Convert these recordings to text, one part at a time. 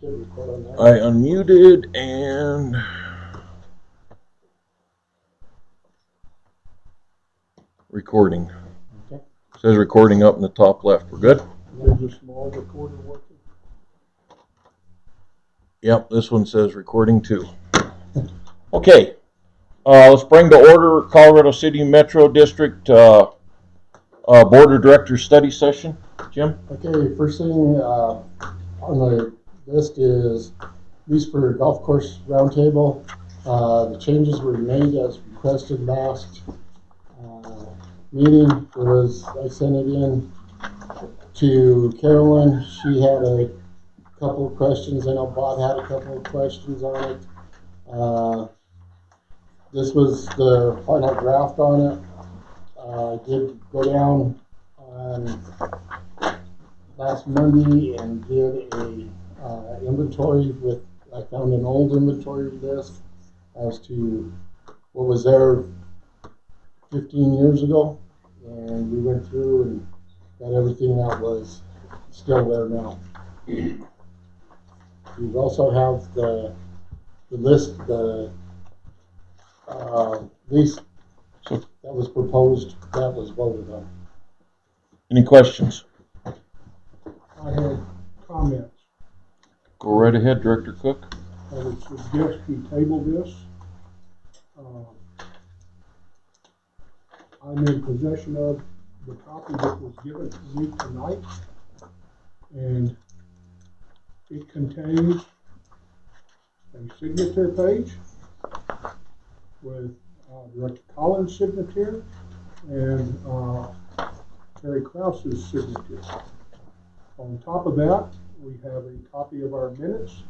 hit record on that. I unmuted and recording. Okay. It says recording up in the top left. We're good? There's a small recorder working. Yep, this one says recording too. Okay. Let's bring to order Colorado City Metro District Board of Directors study session. Jim? Okay, first thing on the list is these for golf course roundtable. The changes were made as requested last meeting. I sent it in to Carolyn. She had a couple of questions. I know Bob had a couple of questions on it. This was the final draft on it. I did go down on last Monday and did a inventory with, I found an old inventory list as to what was there 15 years ago, and we went through and got everything that was still there now. We also have the list, the lease that was proposed, that was voted on. Any questions? I had comments. Go right ahead, Director Cook. I would suggest we table this. I'm in possession of the copy that was given to me tonight, and it contains a signature page with Director Collins' signature and Terry Krause's signature. On top of that, we have a copy of our minutes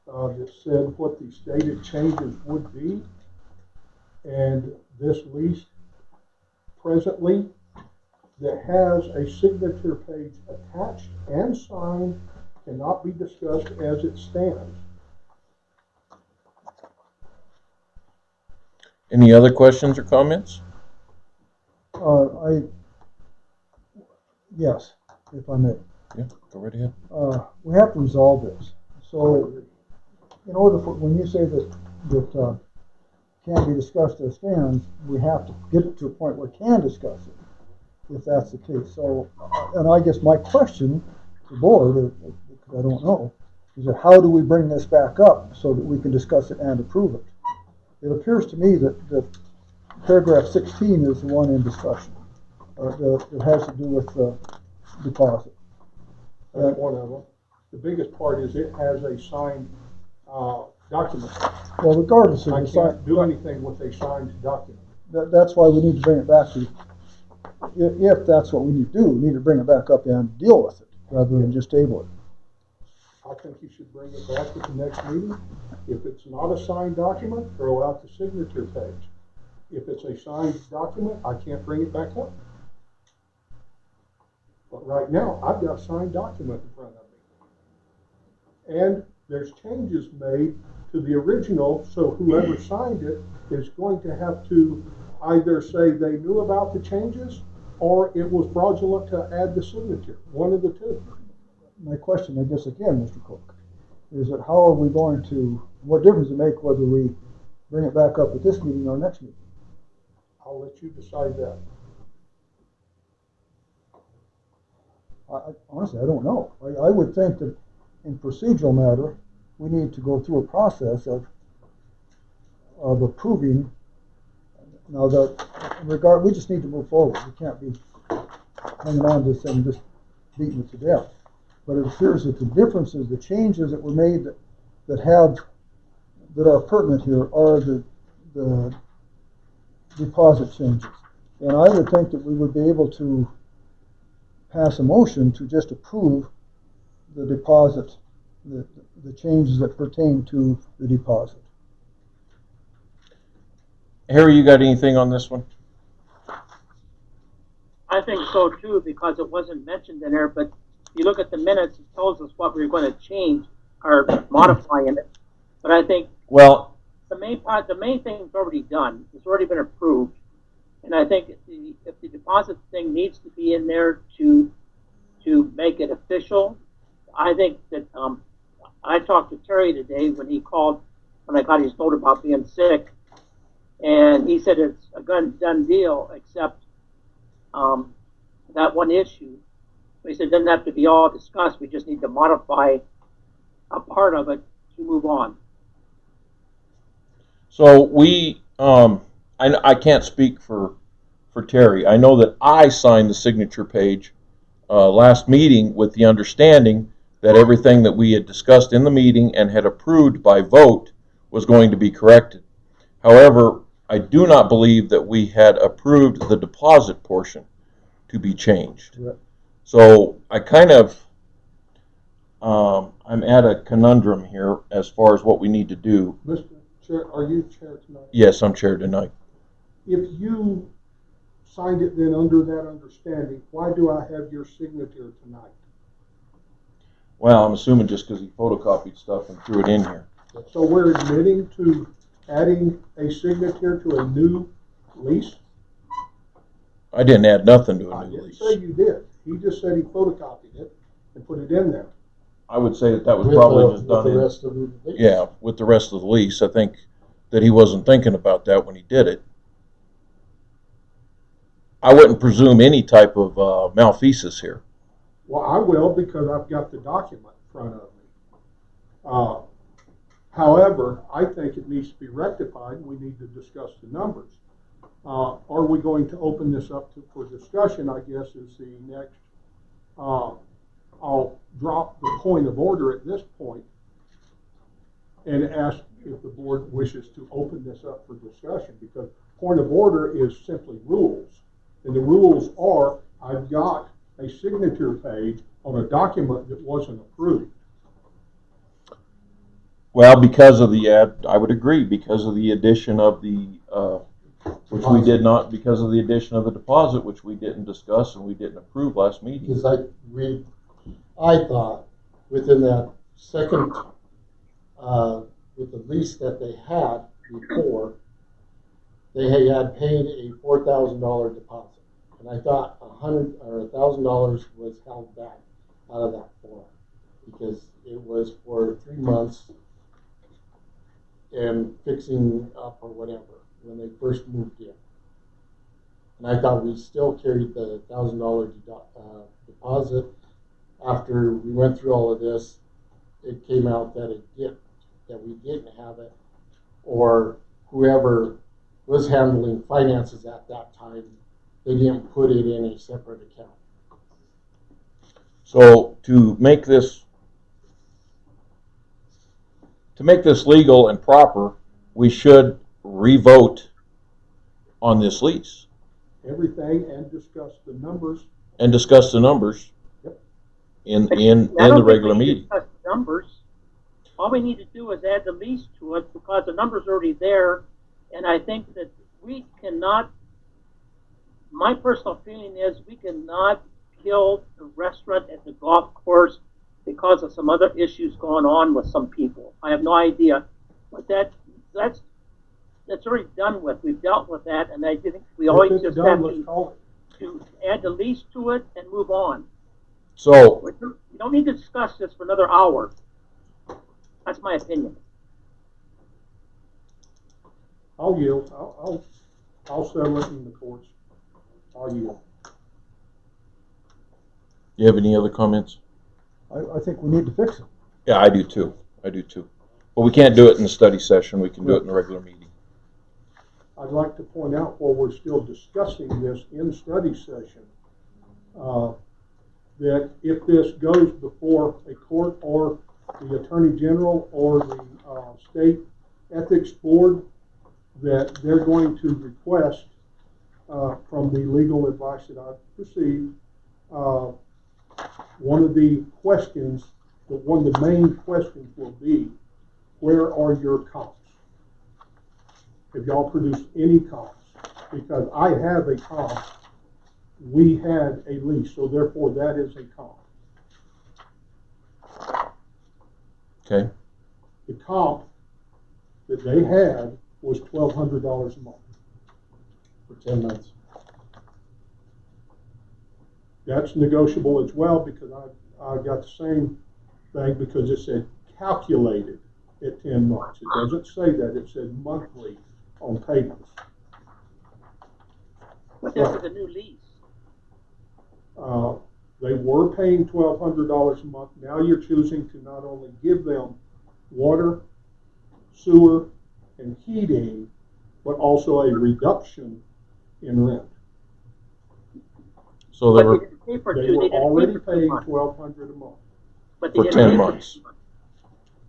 that said what the stated changes would be, and this lease presently that has a signature page attached and signed cannot be discussed as it stands. Any other questions or comments? Yes, if I may. Yeah, go right ahead. We have to resolve this. So, in order for, when you say that can't be discussed as stands, we have to get it to a point where we can discuss it, if that's the case. So, and I guess my question to the board, because I don't know, is that how do we bring this back up so that we can discuss it and approve it? It appears to me that paragraph 16 is the one in discussion. It has to do with the deposit. That's one of them. The biggest part is it has a signed document. Well, regardless of I the can't do anything with a signed document. that's why we need to bring it back to, if that's what we need to do, we need to bring it back up and deal with it rather than just table it. I think you should bring it back at the next meeting. If it's not a signed document, throw out the signature page. If it's a signed document, I can't bring it back up. But right now, I've got a signed document in front of me. And there's changes made to the original, so whoever signed it is going to have to either say they knew about the changes or it was fraudulent to add the signature, one of the two. My question, I guess again, Mr. Cook, is that how are we going to, what difference does it make whether we bring it back up at this meeting or next meeting? I'll let you decide that. Honestly, I don't know. I would think that in procedural matter, we need to go through a process of approving. Now that in regard, we just need to move forward. We can't be hanging on to this and just beating it to death. But it appears that the differences, the changes that were made that are pertinent here are the deposit changes. And I would think that we would be able to pass a motion to just approve the deposit, the changes that pertain to the deposit. Harry, you got anything on this one? I think so too, because it wasn't mentioned in there, but if you look at the minutes, it tells us what we're going to change or modify in it. But I think Well, the main thing is already done. It's already been approved. And I think if the deposit thing needs to be in there to make it official, I think that I talked to Terry today when he called, when I got his note about being sick, and he said it's a done deal, except that one issue. He said it doesn't have to be all discussed. We just need to modify a part of it to move on. So we, I can't speak for Terry. I know that I signed the signature page last meeting with the understanding that everything that we had discussed in the meeting and had approved by vote was going to be corrected. However, I do not believe that we had approved the deposit portion to be changed. Right. So I kind of, I'm at a conundrum here as far as what we need to do. Mr. Chair, are you chair tonight? Yes, I'm chair tonight. If you signed it then under that understanding, why do I have your signature tonight? Well, I'm assuming just because he photocopied stuff and threw it in here. So we're admitting to adding a signature to a new lease? I didn't add nothing to I a new didn't lease. say you did. He just said he photocopied it and put it in there. I would say that was With probably just with done the in, rest of the lease. yeah, with the rest of the lease. I think that he wasn't thinking about that when he did it. I wouldn't presume any type of malfeasance here. Well, I will because I've got the document in front of me. However, I think it needs to be rectified. We need to discuss the numbers. Are we going to open this up for discussion, I guess, is the next. I'll drop the point of order at this point and ask if the board wishes to open this up for discussion, because point of order is simply rules. And the rules are, I've got a signature page on a document that wasn't approved. Well, because of the I would agree, because of the addition of the, which we did not, because of the addition of the deposit, which we didn't discuss and we didn't approve last meeting. Because I thought within that second, with the lease that they had before, they had paid a $4,000 deposit, and I thought $100 or $1,000 was held back out of that form because it was for 3 months and fixing up or whatever when they first moved in. And I thought we still carried the $1,000 deposit. After we went through all of this, it came out that we didn't have it, or whoever was handling finances at that time, they didn't put it in a separate account. So to make this legal and proper, we should revote on this lease Everything and discuss the numbers. and discuss the numbers Yep. in I the don't regular think we need to meeting. discuss the numbers. All we need to do is add the lease to it because the number's already there. And I think that we cannot, my personal feeling is we cannot kill the restaurant at the golf course because of some other issues going on with some people. I have no idea. But that's already done with. We've dealt with that, and I think we always If it's just done, have let's call it. to add the lease to it and move on. So We don't need to discuss this for another hour. That's my opinion. I'll yield. I'll settle it in the courts. I'll yield. you have any other comments? I think we need to fix it. Yeah, I do too. But we can't do it in the study session. We can do it in the regular meeting. I'd like to point out while we're still discussing this in study session, that if this goes before a court or the Attorney General or the State Ethics Board, that they're going to request from the legal advice that I've received, one of the main questions will be, where are your comps? Have y'all produced any comps? Because I have a comp. We had a lease, so therefore that is a comp. Okay. The comp that they had was $1,200 a month. For 10 months. That's negotiable as well because I got the same thing because it said calculated at 10 months. It doesn't say that, it says monthly on payments. But this is a new lease. They were paying $1,200 a month. Now you're choosing to not only give them water, sewer, and heating, but also a reduction in rent. So they But were they didn't pay for They two, were they didn't already pay for 2 paying months. $1,200 a month. But they for didn't 10 pay months. 2 months.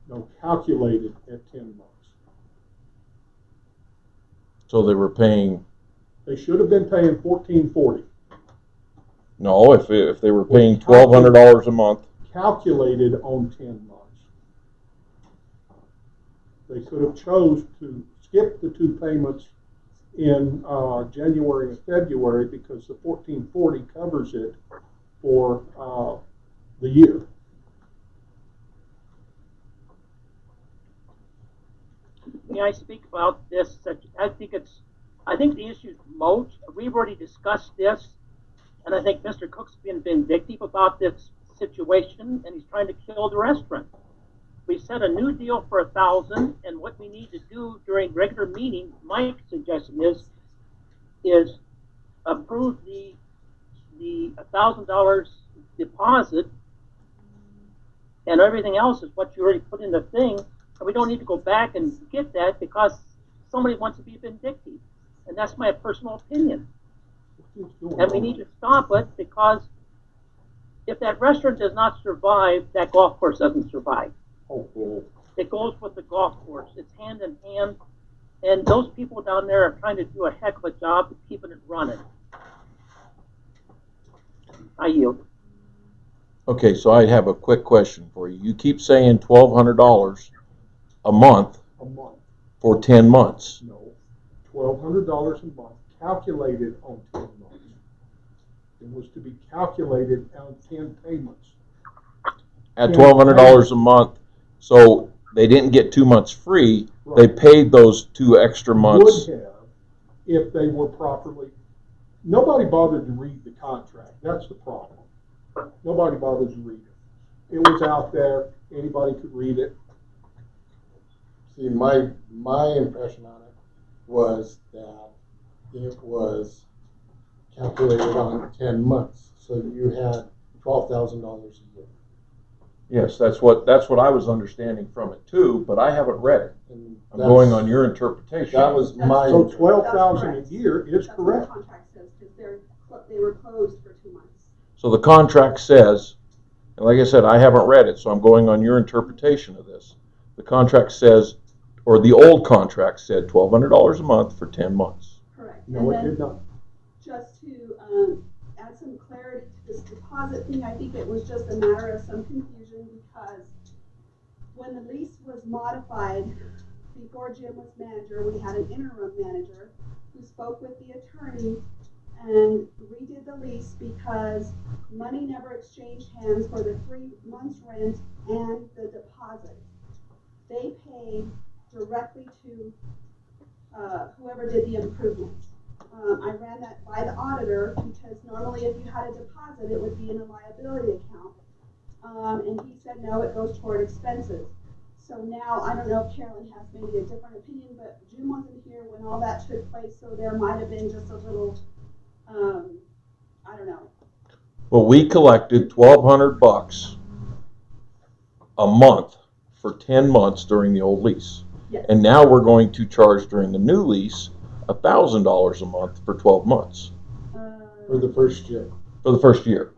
No, calculated at 10 months. So they were paying. They should have been paying $1,440. No, if they were paying $1,200 a month. Calculated on 10 months. They could have chose to skip the 2 payments in January and February because the $1,440 covers it for the year. May I speak about this? I think the issue's moot. We've already discussed this, and I think Mr. Cook's been vindictive about this situation, and he's trying to kill the restaurant. We set a new deal for $1,000, and what we need to do during regular meetings, my suggestion is approve the $1,000 deposit, and everything else is what you already put in the thing, and we don't need to go back and get that because somebody wants to be vindictive, and that's my personal opinion. And we need to stop it because if that restaurant does not survive, that golf course doesn't survive. Oh, It goes with the golf course. It's hand in hand. And those people down there are trying to do a heck of a job of keeping it running. I yield. Okay, so I have a quick question for you. You keep saying $1,200 a month a month. for 10 months. No, $1,200 a month calculated on 10 months. It was to be calculated on 10 payments. At $1,200 a month, so they didn't get 2 months free. They Right. paid those 2 extra months. Would have if they were properly. Nobody bothered to read the contract. That's the problem. Nobody bothered to read it. It was out there. Anybody could read it. See, my impression on it was that it was calculated on 10 months, so you had $12,000 a year. Yes, that's what I was understanding from it too, but I haven't read it. And I'm going on your interpretation. That was my. So interpretation. 12,000 a year is That's what the correct. contract says, because they were closed for 2 months. So the contract says, and like I said, I haven't read it, so I'm going on your interpretation of this. The contract says, or the old contract said $1,200 a month for 10 months. Correct. No, And it then did not. just to add some clarity to this deposit thing, I think it was just a matter of some confusion because when the lease was modified, before Jim was manager, we had an interim manager who spoke with the attorney and redid the lease because money never exchanged hands for the 3 months rent and the deposit. They paid directly to whoever did the improvements. I ran that by the auditor because normally if you had a deposit, it would be in a liability account. And he said, no, it goes toward expenses. So now, I don't know if Carolyn has maybe a different opinion, but Jim wasn't here when all that took place, so there might have been just a little, I don't know. Well, we collected $1,200 a month for 10 months during the old lease. Yes. And now we're going to charge during the new lease $1,000 a month for 12 months For the first year. for the first year.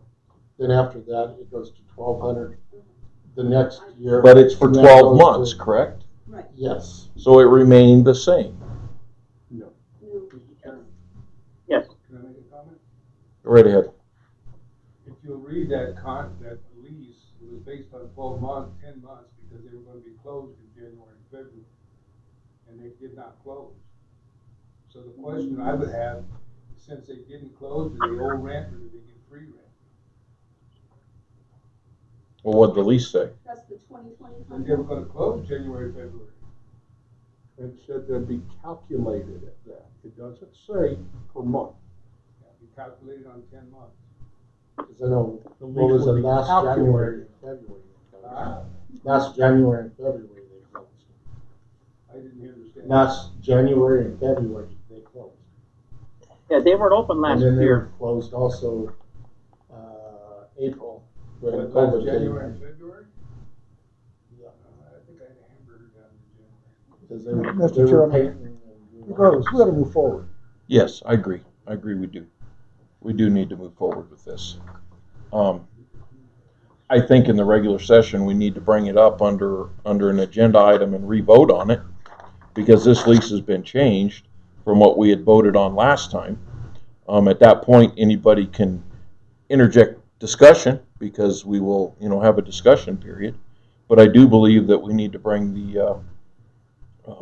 Then after that, it goes to 1,200 the next year. But it's for And then 12 goes months, to- correct? Right. Yes. So it remained the same. No. Yes. Can I make a comment? Go right ahead. If you'll read that lease, it was based on 12 months, 10 months, because they were gonna be closed in January and February. And they did not close. So the question I would have, since they didn't close, do they owe rent or do they get free rent? Well, what did the lease say? That's the 2020 Because they were contract. gonna close January, February. It said they'd be calculated at that. It doesn't say per month. Yeah, we calculated on 10 months. Because I know, The what lease was it, would be last calculated. January, February? That's January and February they closed. I didn't understand. That's January and February they closed. Yeah, they weren't open last And then they year. were closed also, April. When What, COVID last came. January and February? Yeah. I think I had a hamburger down in January. Because they were, Mr. they were Chairman, painting and doing Regardless, we gotta move forward. Yes, I agree. I agree we do. We do need to move forward with this. I think in the regular session, we need to bring it up under an agenda item and re-vote on it, because this lease has been changed from what we had voted on last time. At that point, anybody can interject discussion, because we will, have a discussion period. But I do believe that we need to bring the,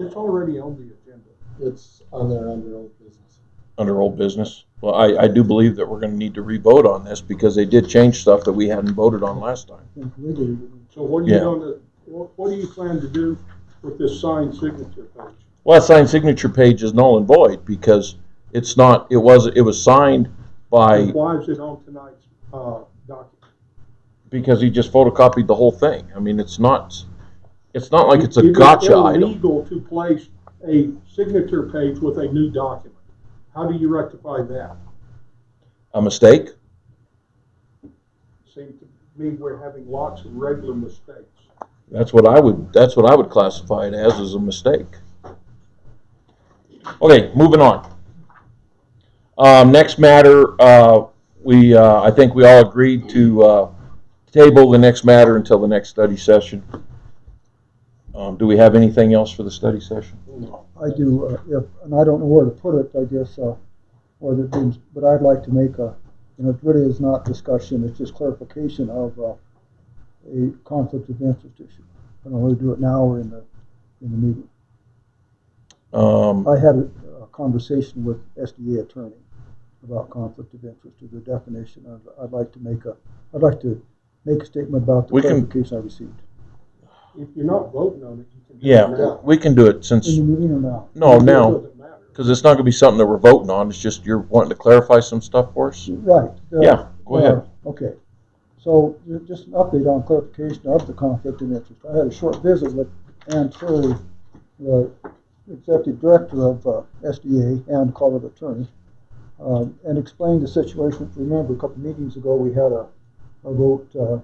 It's already on the agenda. It's on there under old business. under old business. Well, I do believe that we're gonna need to re-vote on this, because they did change stuff that we hadn't voted on last time. Legally, So what are you Yeah. gonna, what do you plan to do with this signed signature page? Well, that signed signature page is null and void, because it was signed by, And why is it on tonight's, document? because he just photocopied the whole thing. I mean, it's not like it's a It is gotcha item. illegal to place a signature page with a new document. How do you rectify that? A mistake? Seems to me we're having lots of regular mistakes. That's what I would classify it as a mistake. Okay, moving on. Next matter, I think we all agreed to table the next matter until the next study session. Do we have anything else for the study session? I do, and I don't know where to put it, I guess, but I'd like to make it really is not discussion, it's just clarification of a conflict of interest issue. I don't know whether to do it now or in the meeting. I had a conversation with SDA attorney about conflict of interest, or the definition. I'd like to make a statement about the clarification I received. If you're not voting on it, you can do it Yeah, now. we can do it since, In the meeting or now? no, It now, doesn't matter. because it's not gonna be something that we're voting on, it's just you're wanting to clarify some stuff for us? Right. Yeah, go ahead. Okay. So just an update on clarification of the conflict of interest. I had a short visit with Ann Terry, the executive director of SDA and Colorado attorney, and explained the situation. Remember, a couple of meetings ago, we had a vote for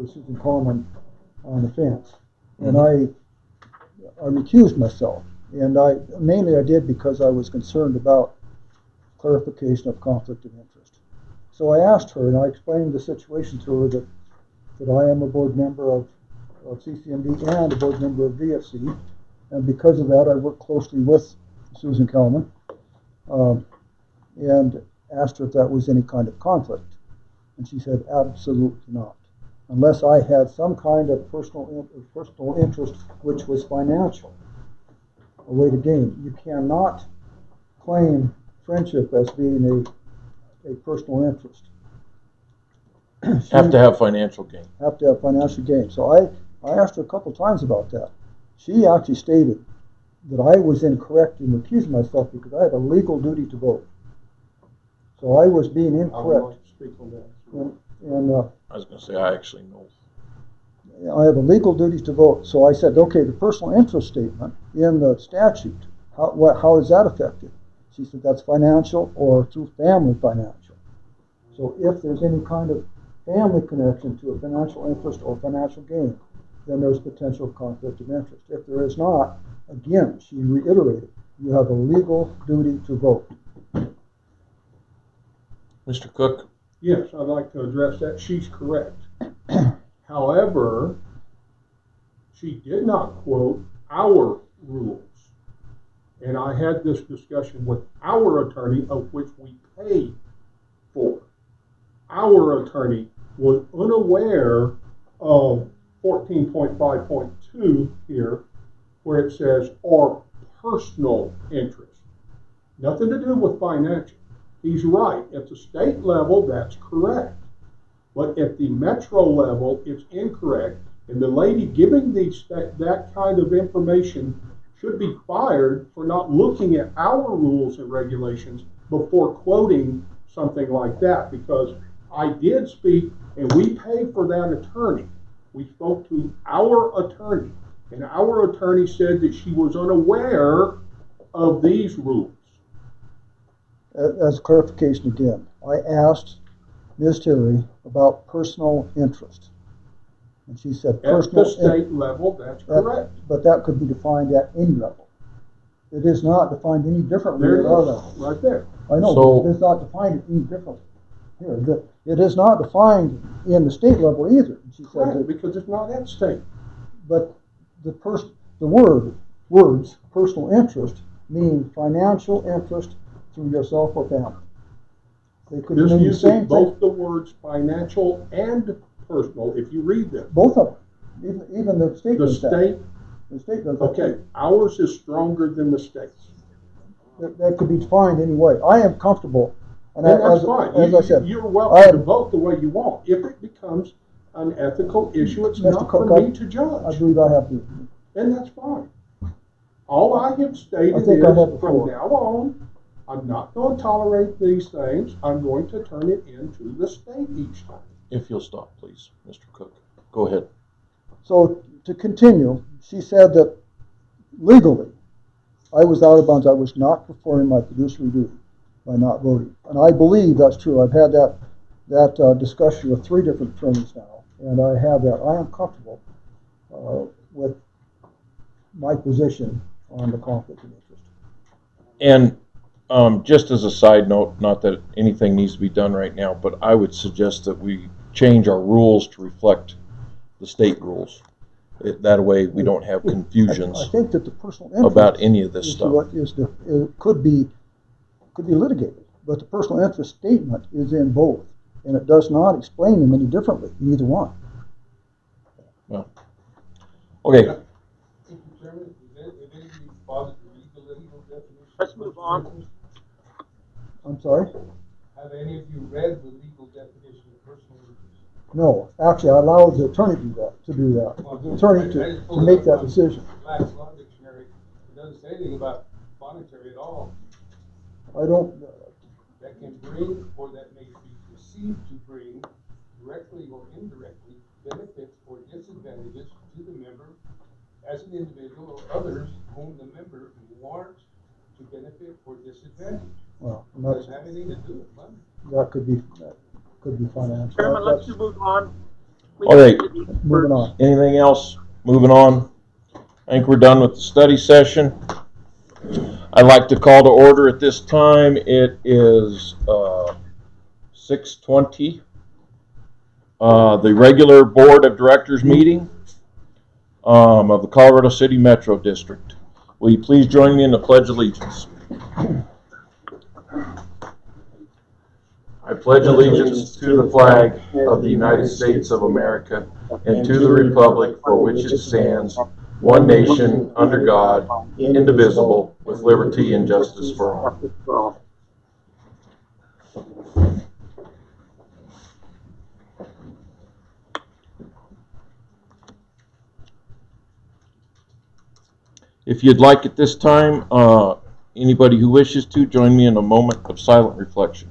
Susan Coleman on the fence, and I recused myself, and I did because I was concerned about clarification of conflict of interest. So I asked her, and I explained the situation to her that I am a board member of CCMD and a board member of VFC, and because of that, I work closely with Susan Kelman, and asked her if that was any kind of conflict, and she said absolutely not, unless I had some kind of personal interest, which was financial, a way to gain. You cannot claim friendship as being a personal interest. Have to have financial gain. Have to have financial gain. So I asked her a couple times about that. She actually stated that I was incorrect in recusing myself because I have a legal duty to vote. So I was being I would incorrect. like to speak on that. And I was gonna say, I actually know. I have a legal duty to vote. So I said, okay, the personal interest statement in the statute, how is that affected? She said that's financial or through family financial. So if there's any kind of family connection to a financial interest or financial gain, then there's potential conflict of interest. If there is not, again, she reiterated, you have a legal duty to vote. Mr. Cook? Yes, I'd like to address that. She's correct. However, she did not quote our rules. And I had this discussion with our attorney, of which we pay for. Our attorney was unaware of 14.5.2 here, where it says, or personal interest. Nothing to do with financial. He's right. At the state level, that's correct. But at the metro level, it's incorrect. And the lady giving that kind of information should be fired for not looking at our rules and regulations before quoting something like that. Because I did speak, and we pay for that attorney. We spoke to our attorney, and our attorney said that she was unaware of these rules. As clarification again, I asked Ms. Terry about personal interest. And she said At personal the state level, that's correct. But that could be defined at any level. It is not defined any differently There at it our is, level. right there. I know, So- but it is not defined any differently. Here, it is not defined in the state level either. She said Right, that, because it's not at state. but the words personal interest mean financial interest through yourself or family. They could This mean the uses same both thing. the words financial and personal, if you read them. Both of them. Even the state The does that. state, The state does that. okay, ours is stronger than the state's. That could be defined any way. I am comfortable, And that's fine. as I said, You're I welcome to am- vote the way you want. If it becomes an ethical issue, it's Mr. not Cook, for me to I judge. believe I have to. And that's fine. All I have stated I think I have the is, from floor. now on, I'm not going to tolerate these things. I'm going to turn it into the state each time. If you'll stop, please, Mr. Cook. Go ahead. So to continue, she said that legally, I was out of bounds. I was not performing my fiduciary duty by not voting. And I believe that's true. I've had that discussion with 3 different attorneys now, and I have that. I am comfortable with my position on the conflict of interest. And just as a side note, not that anything needs to be done right now, but I would suggest that we change our rules to reflect the state rules. That way we don't have confusions I think that the personal interest about any of this is stuff. what is it could be litigated, but the personal interest statement is in both, and it does not explain them any differently in either one. Okay, Mr. Chairman, if any of you bother to read the legal definition? Let's move on. I'm sorry? Have any of you read the legal definition of personal interest? No, actually, I allowed the attorney to do that. The attorney to make that decision. Black's Law Dictionary, it doesn't say anything about monetary at all. I don't, That can bring, or that may be perceived to bring, directly or indirectly, benefits or disadvantages to the member as an individual or others whom the member warrants to benefit or disadvantage. well, It doesn't have anything to do with money. that could be financial. Chairman, let's That's- move on. We All right. need to be Moving on. anything else? Moving on. I think we're done with the study session. I'd like to call to order at this time. It is 6:20. The regular Board of Directors meeting of the Colorado City Metro District. Will you please join me in the Pledge of Allegiance? I pledge allegiance to the flag of the United States of America and to the republic for which it stands, one nation, under God, indivisible, with liberty and justice for all. If you'd like at this time, anybody who wishes to, join me in a moment of silent reflection.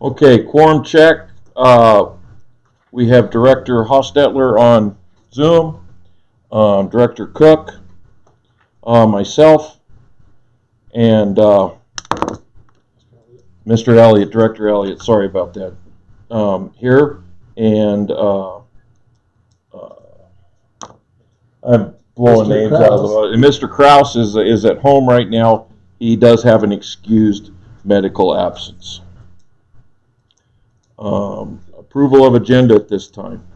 Okay, quorum check. We have Director Hostetler on Zoom, Director Cook, myself, and Mr. Elliott, Director Elliott, sorry about that, here, and I'm blowing Mr. names out of the Kraus. and Mr. Kraus is at home right now. He does have an excused medical absence. Approval of agenda at this time.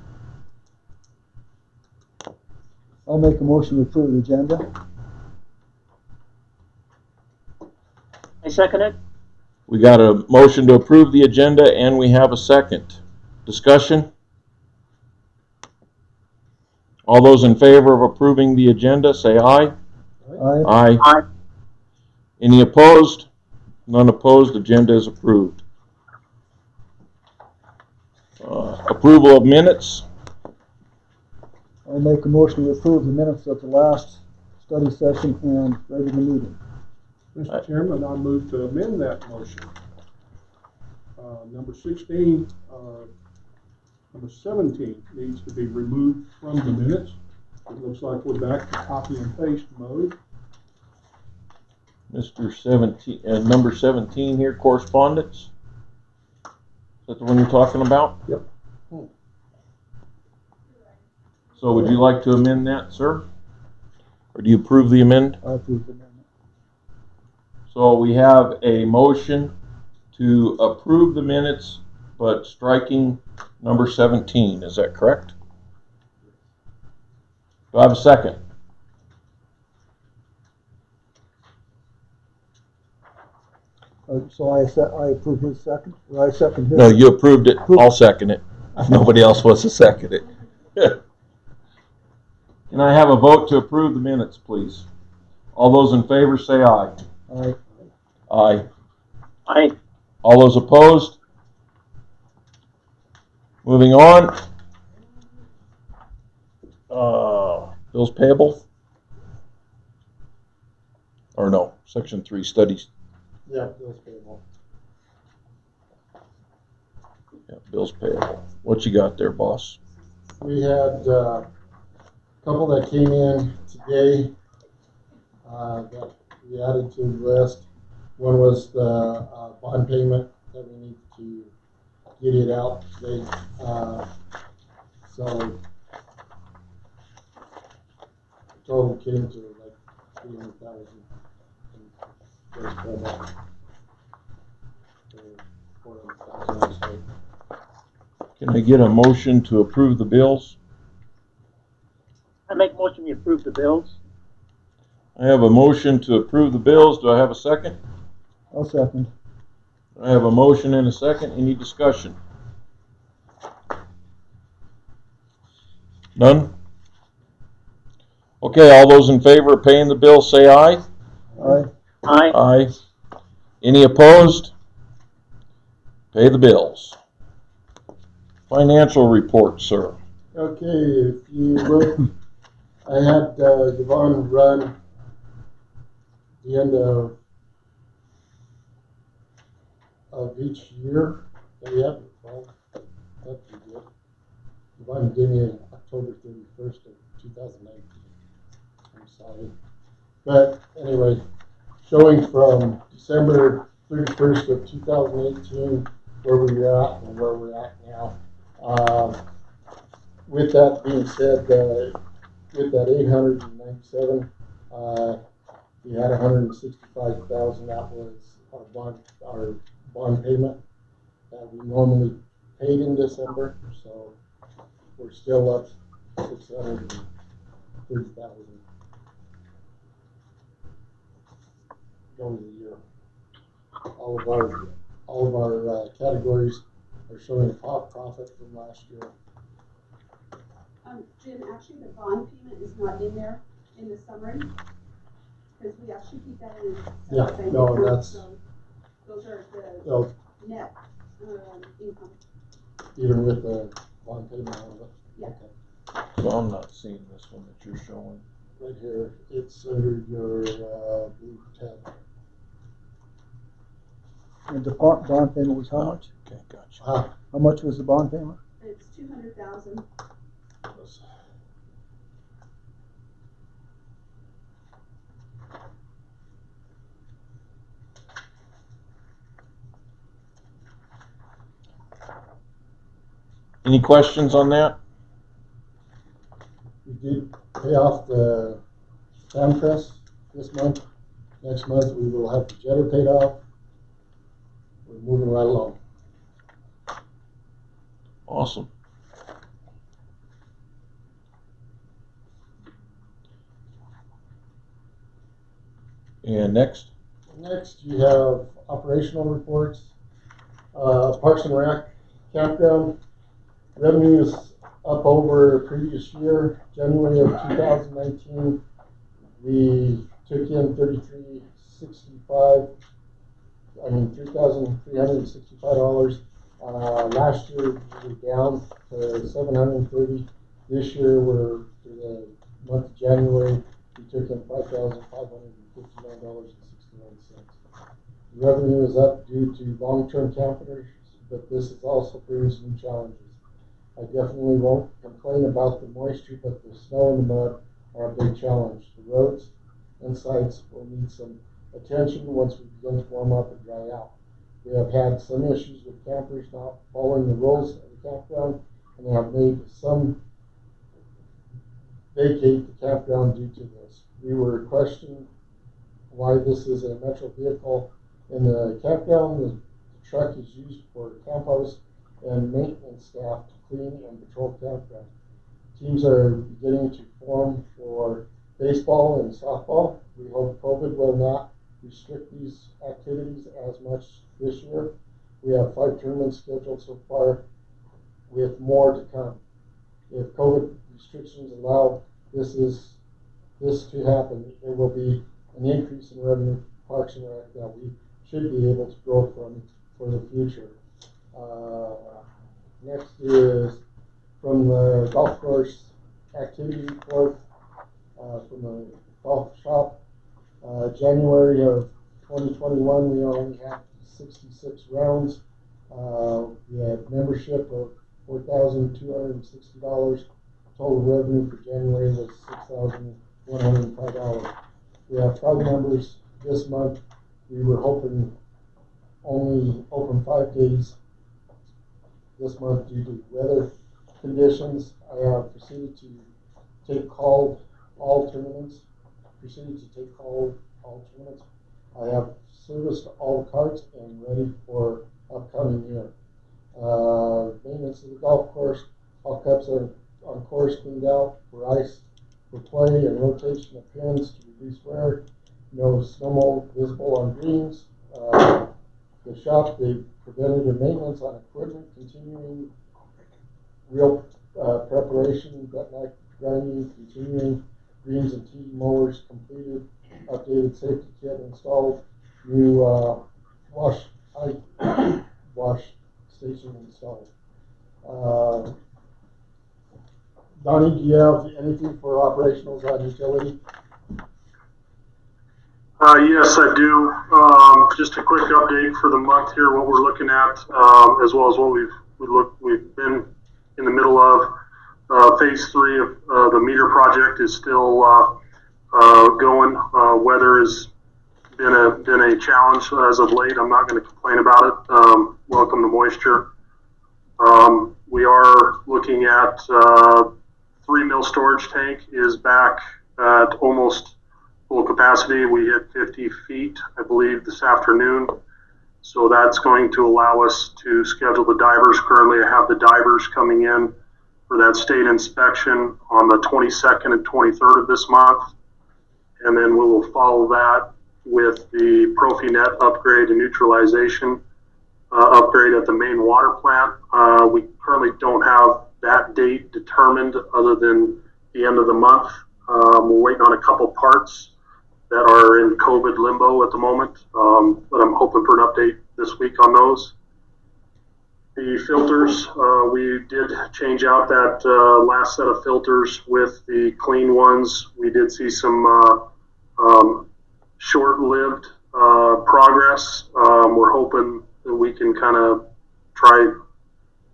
I'll make a motion to approve the agenda. I second it. We got a motion to approve the agenda and we have a second. Discussion? All those in favor of approving the agenda, say aye. Aye. Aye. Aye. Any opposed? None opposed. Agenda is approved. Approval of minutes. I'll make a motion to approve the minutes of the last study session and regular meeting. Mr. Chairman, I move to amend that motion. Number 16, number 17 needs to be removed from the minutes. It looks like we're back to copy and paste mode. Mr. 17, number 17 here, correspondence. Is that the one you're talking about? Yep. So would you like to amend that, sir? Or do you approve the amend? I approve the amendment. So we have a motion to approve the minutes, but striking number 17. Is that correct? Do I have a second? So I approve his second, or I second his? No, you approved it. I'll second it. If nobody else wants to second it. Can I have a vote to approve the minutes, please? All those in favor say aye. Aye. Aye. Aye. All those opposed? Moving on. Bills payable? Or no, section 3, studies. Yeah, bills payable. Yeah, bills payable. What you got there, boss? We had a couple that came in today that we added to the list. One was the bond payment that we need to get it out today. So the total came to like 300,000. Can I get a motion to approve the bills? I make a motion to approve the bills. I have a motion to approve the bills. Do I have a second? I'll second. I have a motion and a second. Any discussion? None? Okay, all those in favor of paying the bill say aye. Aye. Aye. Aye. Any opposed? Pay the bills. Financial report, sir. Okay, if you look, I had Yvonne run the end of each year. Yep, well, that'd be good. Yvonne gave me October 31st of 2019. I'm sorry. But anyway, showing from December 31st of 2018 where we were at and where we're at now. With that being said, with that 897, we had 165,000. That was our bond payment that we normally paid in December. So we're still up 630,000 over the year. All of our categories are showing a profit from last year. Jim, actually the bond payment is not in there in the summary, because we actually keep that in a Yeah, bank no, account, that's- so those are the So net income. even with the bond payment out of it. Yeah. Okay. So I'm not seeing this one that you're showing. Right here, it's under your blue tab. And the bond payment was how much? Okay, gotcha. How much was the bond payment? It's 200,000. Any questions on that? We did pay off the Samcrest this month. Next month we will have the jetter paid off. We're moving right along. Awesome. And next? Next you have operational reports. Parks and Rec campground revenue is up over previous year. January of 2019 we took in $3,365. Last year we were down to $730. This year we're for the month of January, we took in $5,559.69. Revenue is up due to long-term campers, but this is also brings new challenges. I definitely won't complain about the moisture, but the snow and the mud are a big challenge. The roads and sites will need some attention once we begin to warm up and dry out. We have had some issues with campers not following the rules of the campground, and they have made some vacate the campground due to this. We were questioning why this is a Metro vehicle in the campground. The truck is used for camp house and maintenance staff to clean and patrol campground. Teams are beginning to form for baseball and softball. We hope COVID will not restrict these activities as much this year. We have 5 tournaments scheduled so far, with more to come. If COVID restrictions allow this to happen, there will be an increase in revenue for Parks and Rec that we should be able to grow from for the future. Next is from the golf course activity report from the golf shop. January of 2021, we only had 66 rounds. We had membership of $4,260. Total revenue for January was $6,105. We have 5 members this month. We were hoping only open 5 days this month due to weather conditions. I have proceeded to take call all tournaments. I have serviced all the carts and ready for upcoming year. Maintenance of the golf course. All cups are on course, cleaned out for ice, for play and rotation of pins to reduce wear. No snow mold visible on greens. The shop, they preventative maintenance on equipment, continuing real preparation, night grinding, continuing greens and tee mowers completed, updated safety kit installed, new wash station installed. Donnie, do you have anything for operationals on utility? Yes, I do. Just a quick update for the month here, what we're looking at, as well as what we've been in the middle of. Phase 3 of the meter project is still going. Weather has been a challenge as of late. I'm not going to complain about it. Welcome the moisture. We are looking at 3 mill storage tank is back at almost full capacity. We hit 50 feet, I believe, this afternoon. So that's going to allow us to schedule the divers. Currently, I have the divers coming in for that state inspection on the 22nd and 23rd of this month. And then we will follow that with the Profinet upgrade and neutralization upgrade at the main water plant. We currently don't have that date determined other than the end of the month. We're waiting on a couple parts that are in COVID limbo at the moment, but I'm hoping for an update this week on those. The filters, we did change out that last set of filters with the clean ones. We did see some short-lived progress. We're hoping that we can kind of try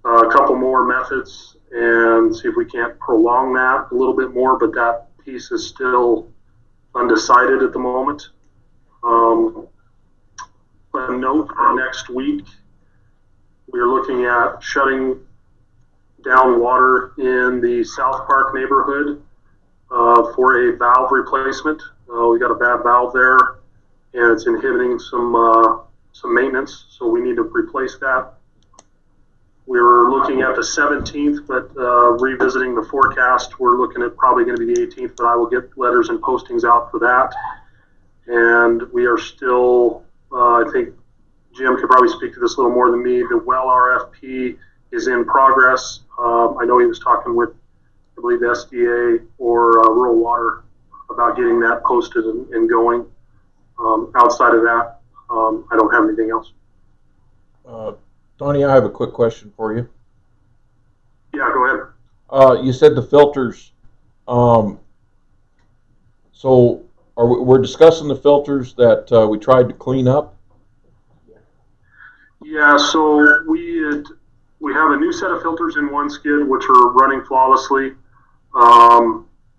a couple more methods and see if we can't prolong that a little bit more, but that piece is still undecided at the moment. A note next week, we're looking at shutting down water in the South Park neighborhood for a valve replacement. We got a bad valve there, and it's inhibiting some maintenance, so we need to replace that. We were looking at the 17th, but revisiting the forecast, we're looking at probably going to be the 18th, but I will get letters and postings out for that. And we are still, I think Jim could probably speak to this a little more than me, the well RFP is in progress. I know he was talking with, I believe, SDA or Rural Water about getting that posted and going. Outside of that, I don't have anything else. Donnie, I have a quick question for you. Yeah, go ahead. You said the filters So we're discussing the filters that we tried to clean up. Yeah, so we have a new set of filters in one skid which are running flawlessly.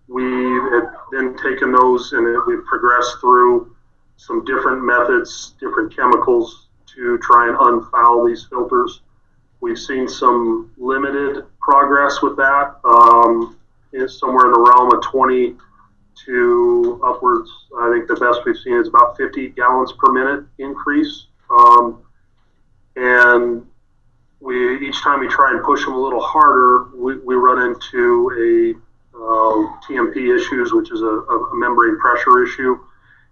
We had then taken those and we've progressed through some different methods, different chemicals to try and unfoul these filters. We've seen some limited progress with that. It's somewhere in the realm of 20 to upwards. I think the best we've seen is about 50 gallons per minute increase. And each time we try and push them a little harder, we run into a TMP issues, which is a membrane pressure issue,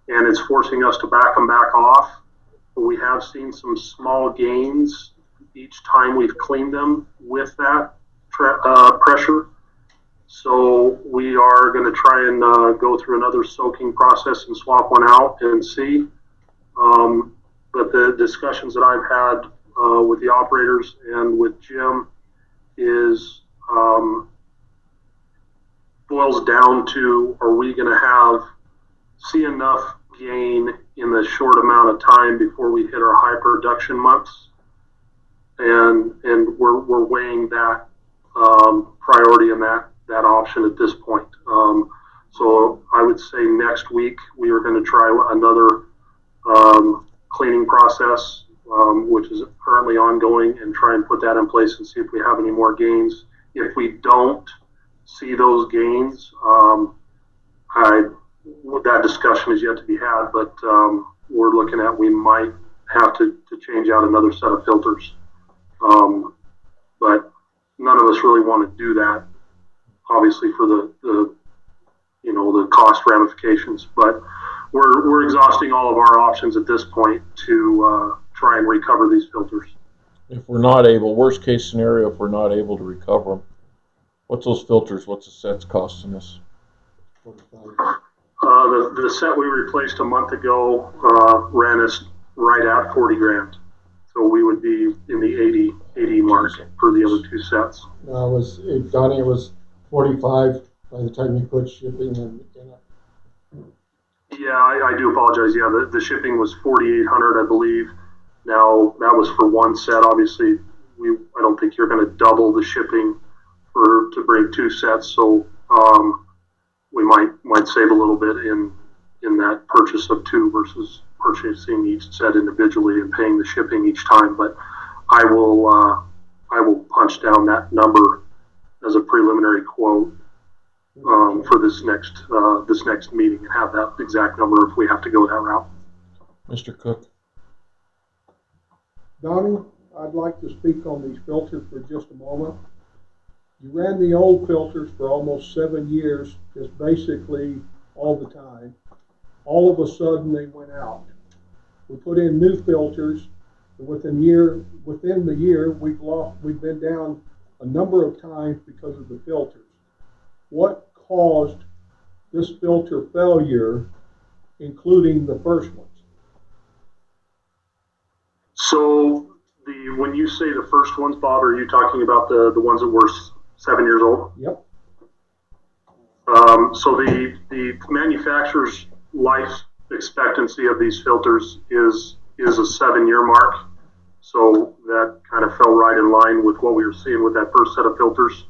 and it's forcing us to back them back off. But we have seen some small gains each time we've cleaned them with that pressure. So we are going to try and go through another soaking process and swap one out and see. But the discussions that I've had with the operators and with Jim is boils down to, are we going to see enough gain in the short amount of time before we hit our high production months? And we're weighing that priority and that option at this point. So I would say next week we are going to try another cleaning process, which is currently ongoing, and try and put that in place and see if we have any more gains. If we don't see those gains, that discussion is yet to be had, but we're looking at we might have to change out another set of filters. But none of us really want to do that, obviously, for the cost ramifications. But we're exhausting all of our options at this point to try and recover these filters. If we're not able, worst case scenario, if we're not able to recover them, what's those filters? What's the sets costing us? The set we replaced a month ago ran us right at 40 grand. So we would be in the 80 mark for the other two sets. Donnie, it was 45 by the time you put shipping in it. Yeah, I do apologize. Yeah, the shipping was 4,800, I believe. Now that was for one set. Obviously, I don't think you're going to double the shipping to bring two sets. So we might save a little bit in that purchase of two versus purchasing each set individually and paying the shipping each time. But I will punch down that number as a preliminary quote for this next meeting and have that exact number if we have to go that route. Mr. Cook. Donnie, I'd like to speak on these filters for just a moment. You ran the old filters for almost 7 years, just basically all the time. All of a sudden they went out. We put in new filters, and within the year we've been down a number of times because of the filters. What caused this filter failure, including the first ones? So when you say the first ones, Bob, are you talking about the ones that were 7 years old? Yep. So the manufacturer's life expectancy of these filters is a 7-year mark. So that kind of fell right in line with what we were seeing with that first set of filters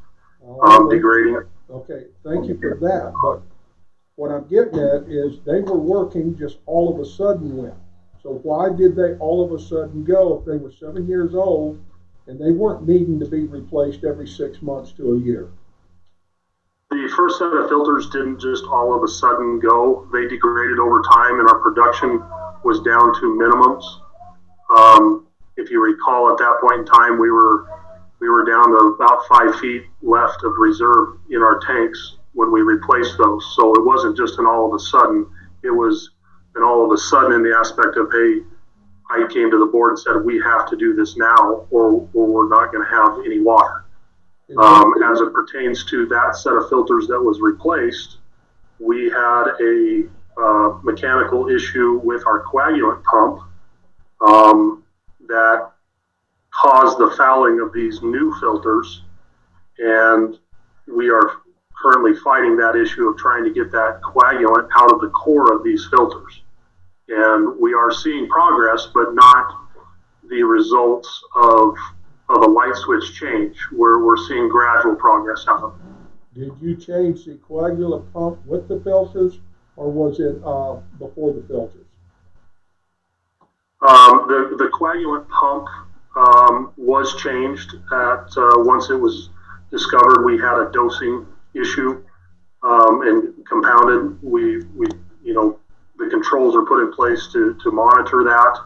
degrading. Okay, thank you for that. But what I'm getting at is they were working, just all of a sudden went. So why did they all of a sudden go if they were 7 years old and they weren't needing to be replaced every 6 months to a year? The first set of filters didn't just all of a sudden go. They degraded over time, and our production was down to minimums. If you recall, at that point in time, we were down to about 5 feet left of reserve in our tanks when we replaced those. So it wasn't just an all of a sudden. It was an all of a sudden in the aspect of, hey, I came to the board and said, we have to do this now or we're not going to have any water. As it pertains to that set of filters that was replaced, we had a mechanical issue with our coagulant pump that caused the fouling of these new filters, and we are currently fighting that issue of trying to get that coagulant out of the core of these filters. And we are seeing progress, but not the results of a light switch change. We're seeing gradual progress out of it. Did you change the coagulant pump with the filters, or was it before the filters? The coagulant pump was changed at once it was discovered we had a dosing issue and compounded. We the controls are put in place to monitor that.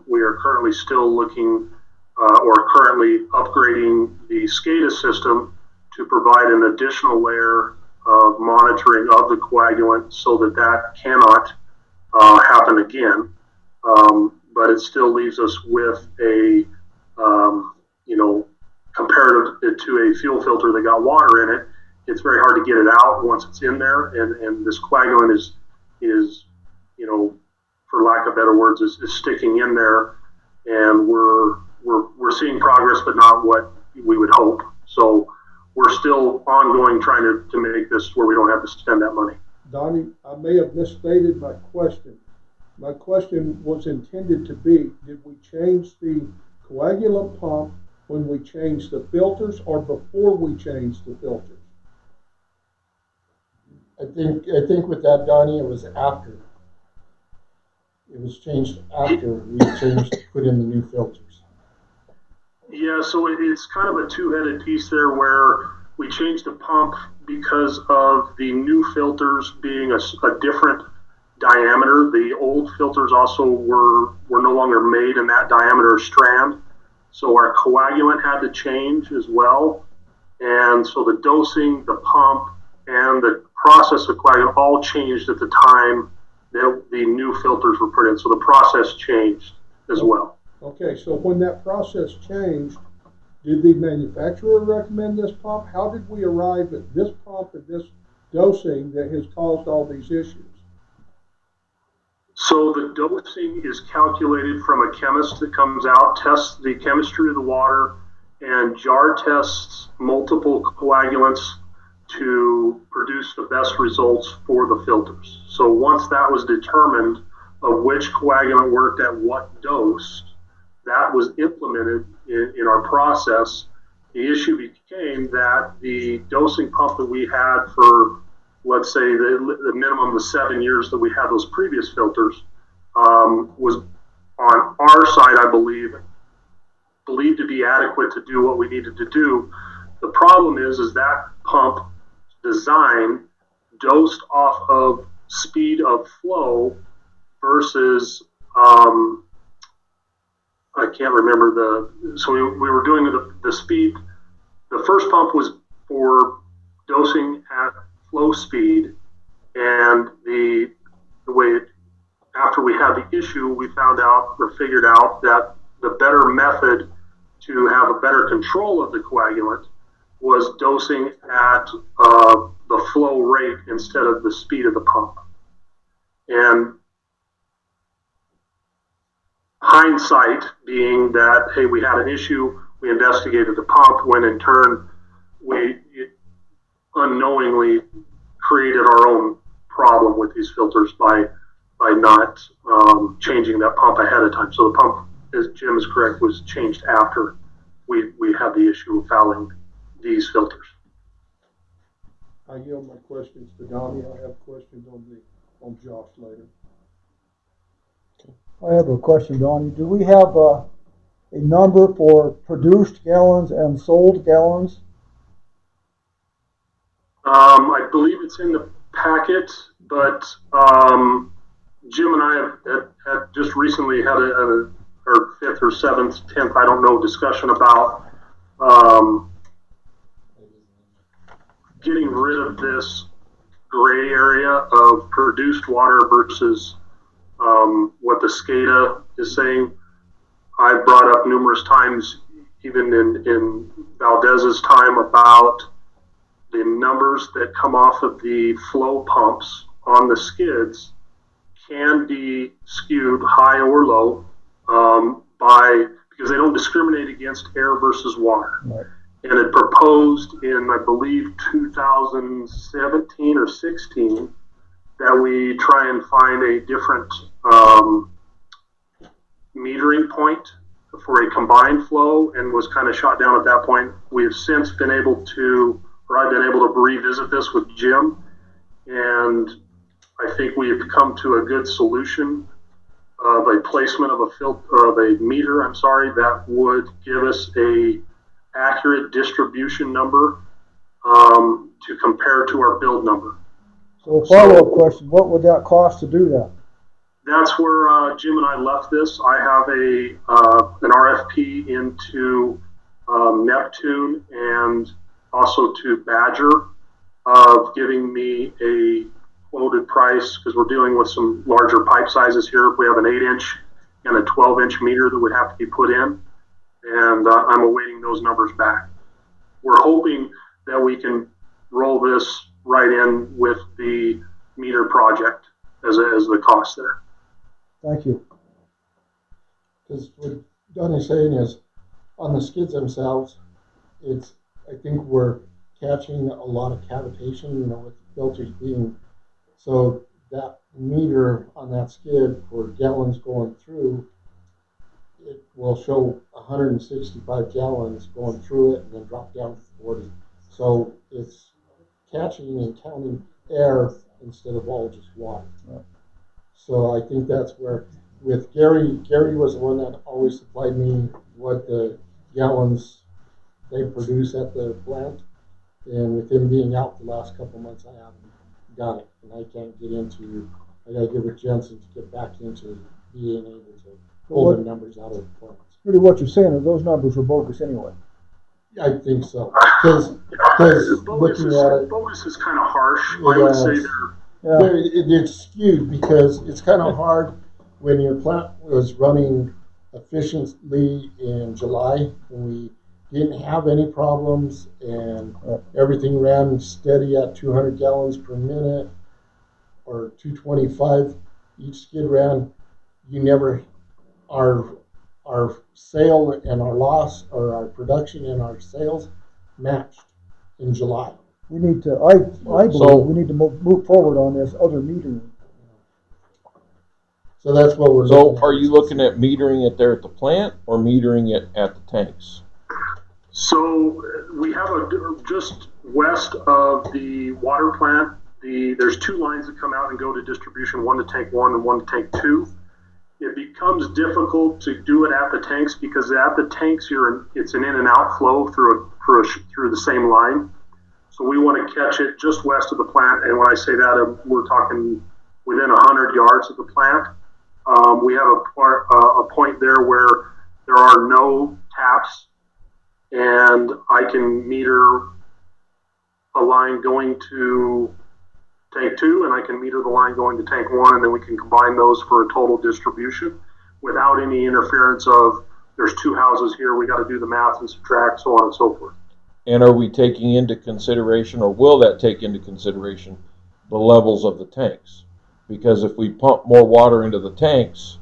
We are currently still looking or currently upgrading the SCADA system to provide an additional layer of monitoring of the coagulant so that cannot happen again. But it still leaves us with a, comparative to a fuel filter that got water in it. It's very hard to get it out once it's in there, and this coagulant is for lack of better words, is sticking in there, and we're seeing progress, but not what we would hope. So we're still ongoing trying to make this where we don't have to spend that money. Donnie, I may have misstated my question. My question was intended to be, did we change the coagulant pump when we changed the filters or before we changed the filters? I think with that, Donnie, it was after. It was changed after we put in the new filters. Yeah, so it's kind of a two-headed piece there where we changed the pump because of the new filters being a different diameter. The old filters also were no longer made in that diameter strand. So our coagulant had to change as well. And so the dosing, the pump, and the process of coagulant all changed at the time that the new filters were put in. So the process changed as well. Okay, so when that process changed, did the manufacturer recommend this pump? How did we arrive at this pump and this dosing that has caused all these issues? So the dosing is calculated from a chemist that comes out, tests the chemistry of the water, and jar tests multiple coagulants to produce the best results for the filters. So once that was determined of which coagulant worked at what dose, that was implemented in our process. The issue became that the dosing pump that we had for, let's say, the minimum of 7 years that we had those previous filters was on our side, I believed to be adequate to do what we needed to do. The problem is that pump design dosed off of speed of flow versus I can't remember so we were doing the speed. The first pump was for dosing at flow speed, and the way after we had the issue, we figured out that the better method to have a better control of the coagulant was dosing at the flow rate instead of the speed of the pump. And hindsight being that, hey, we had an issue, we investigated the pump, when in turn we unknowingly created our own problem with these filters by not changing that pump ahead of time. So the pump, as Jim is correct, was changed after we had the issue of fouling these filters. I yield my questions to Donnie. I have questions on Josh later. I have a question, Donnie. Do we have a number for produced gallons and sold gallons? I believe it's in the packet, but Jim and I have just recently had our 5th or 7th, 10th, I don't know, discussion about getting rid of this gray area of produced water versus what the SCADA is saying. I brought up numerous times, even in Valdez's time, about the numbers that come off of the flow pumps on the skids can be skewed high or low because they don't discriminate against air versus water. Right. and had proposed in, I believe, 2017 or 16 that we try and find a different metering point for a combined flow, and was kind of shot down at that point. We have since been able to, or I've been able to revisit this with Jim, and I think we have come to a good solution of a placement of a meter, that would give us a accurate distribution number to compare to our build number. So follow-up question, what would that cost to do that? That's where Jim and I left this. I have an RFP into Neptune and also to Badger of giving me a quoted price, because we're dealing with some larger pipe sizes here. We have an 8-inch and a 12-inch meter that would have to be put in, and I'm awaiting those numbers back. We're hoping that we can roll this right in with the meter project as the cost there. Thank you. Because what Don is saying is, on the skids themselves, I think we're catching a lot of cavitation, with filters being, so that meter on that skid for gallons going through, it will show 165 gallons going through it and then drop down to 40. So it's catching and counting air instead of all just water. Right. So I think that's where, with Gary was the one that always supplied me what the gallons they produce at the plant. And with him being out the last couple of months, I haven't done it. And I can't get into, I gotta give it Jensen to get back into being able to pull the numbers out of the plants. Really what you're saying is those numbers were bogus anyway. I think so. Because looking at it, Bogus is kind of harsh. I would say it's skewed, because it's kind of hard when your plant was running efficiently in July and we didn't have any problems and everything ran steady at 200 gallons per minute or 225 each skid ran. You never, our sale and our loss, or our production and our sales matched in July. We need to, I believe we need to move forward on this other metering. So that's what we're looking at. So are you looking at metering it there at the plant or metering it at the tanks? So we have just west of the water plant, there's 2 lines that come out and go to distribution, one to tank 1 and one to tank 2. It becomes difficult to do it at the tanks, because at the tanks it's an in and out flow through the same line. So we want to catch it just west of the plant, and when I say that, we're talking within 100 yards of the plant. We have a point there where there are no taps, and I can meter a line going to tank 2, and I can meter the line going to tank 1, and then we can combine those for a total distribution without any interference of, there's 2 houses here, we got to do the math and subtract, so on and so forth. And are we taking into consideration, or will that take into consideration, the levels of the tanks? Because if we pump more water into the tanks,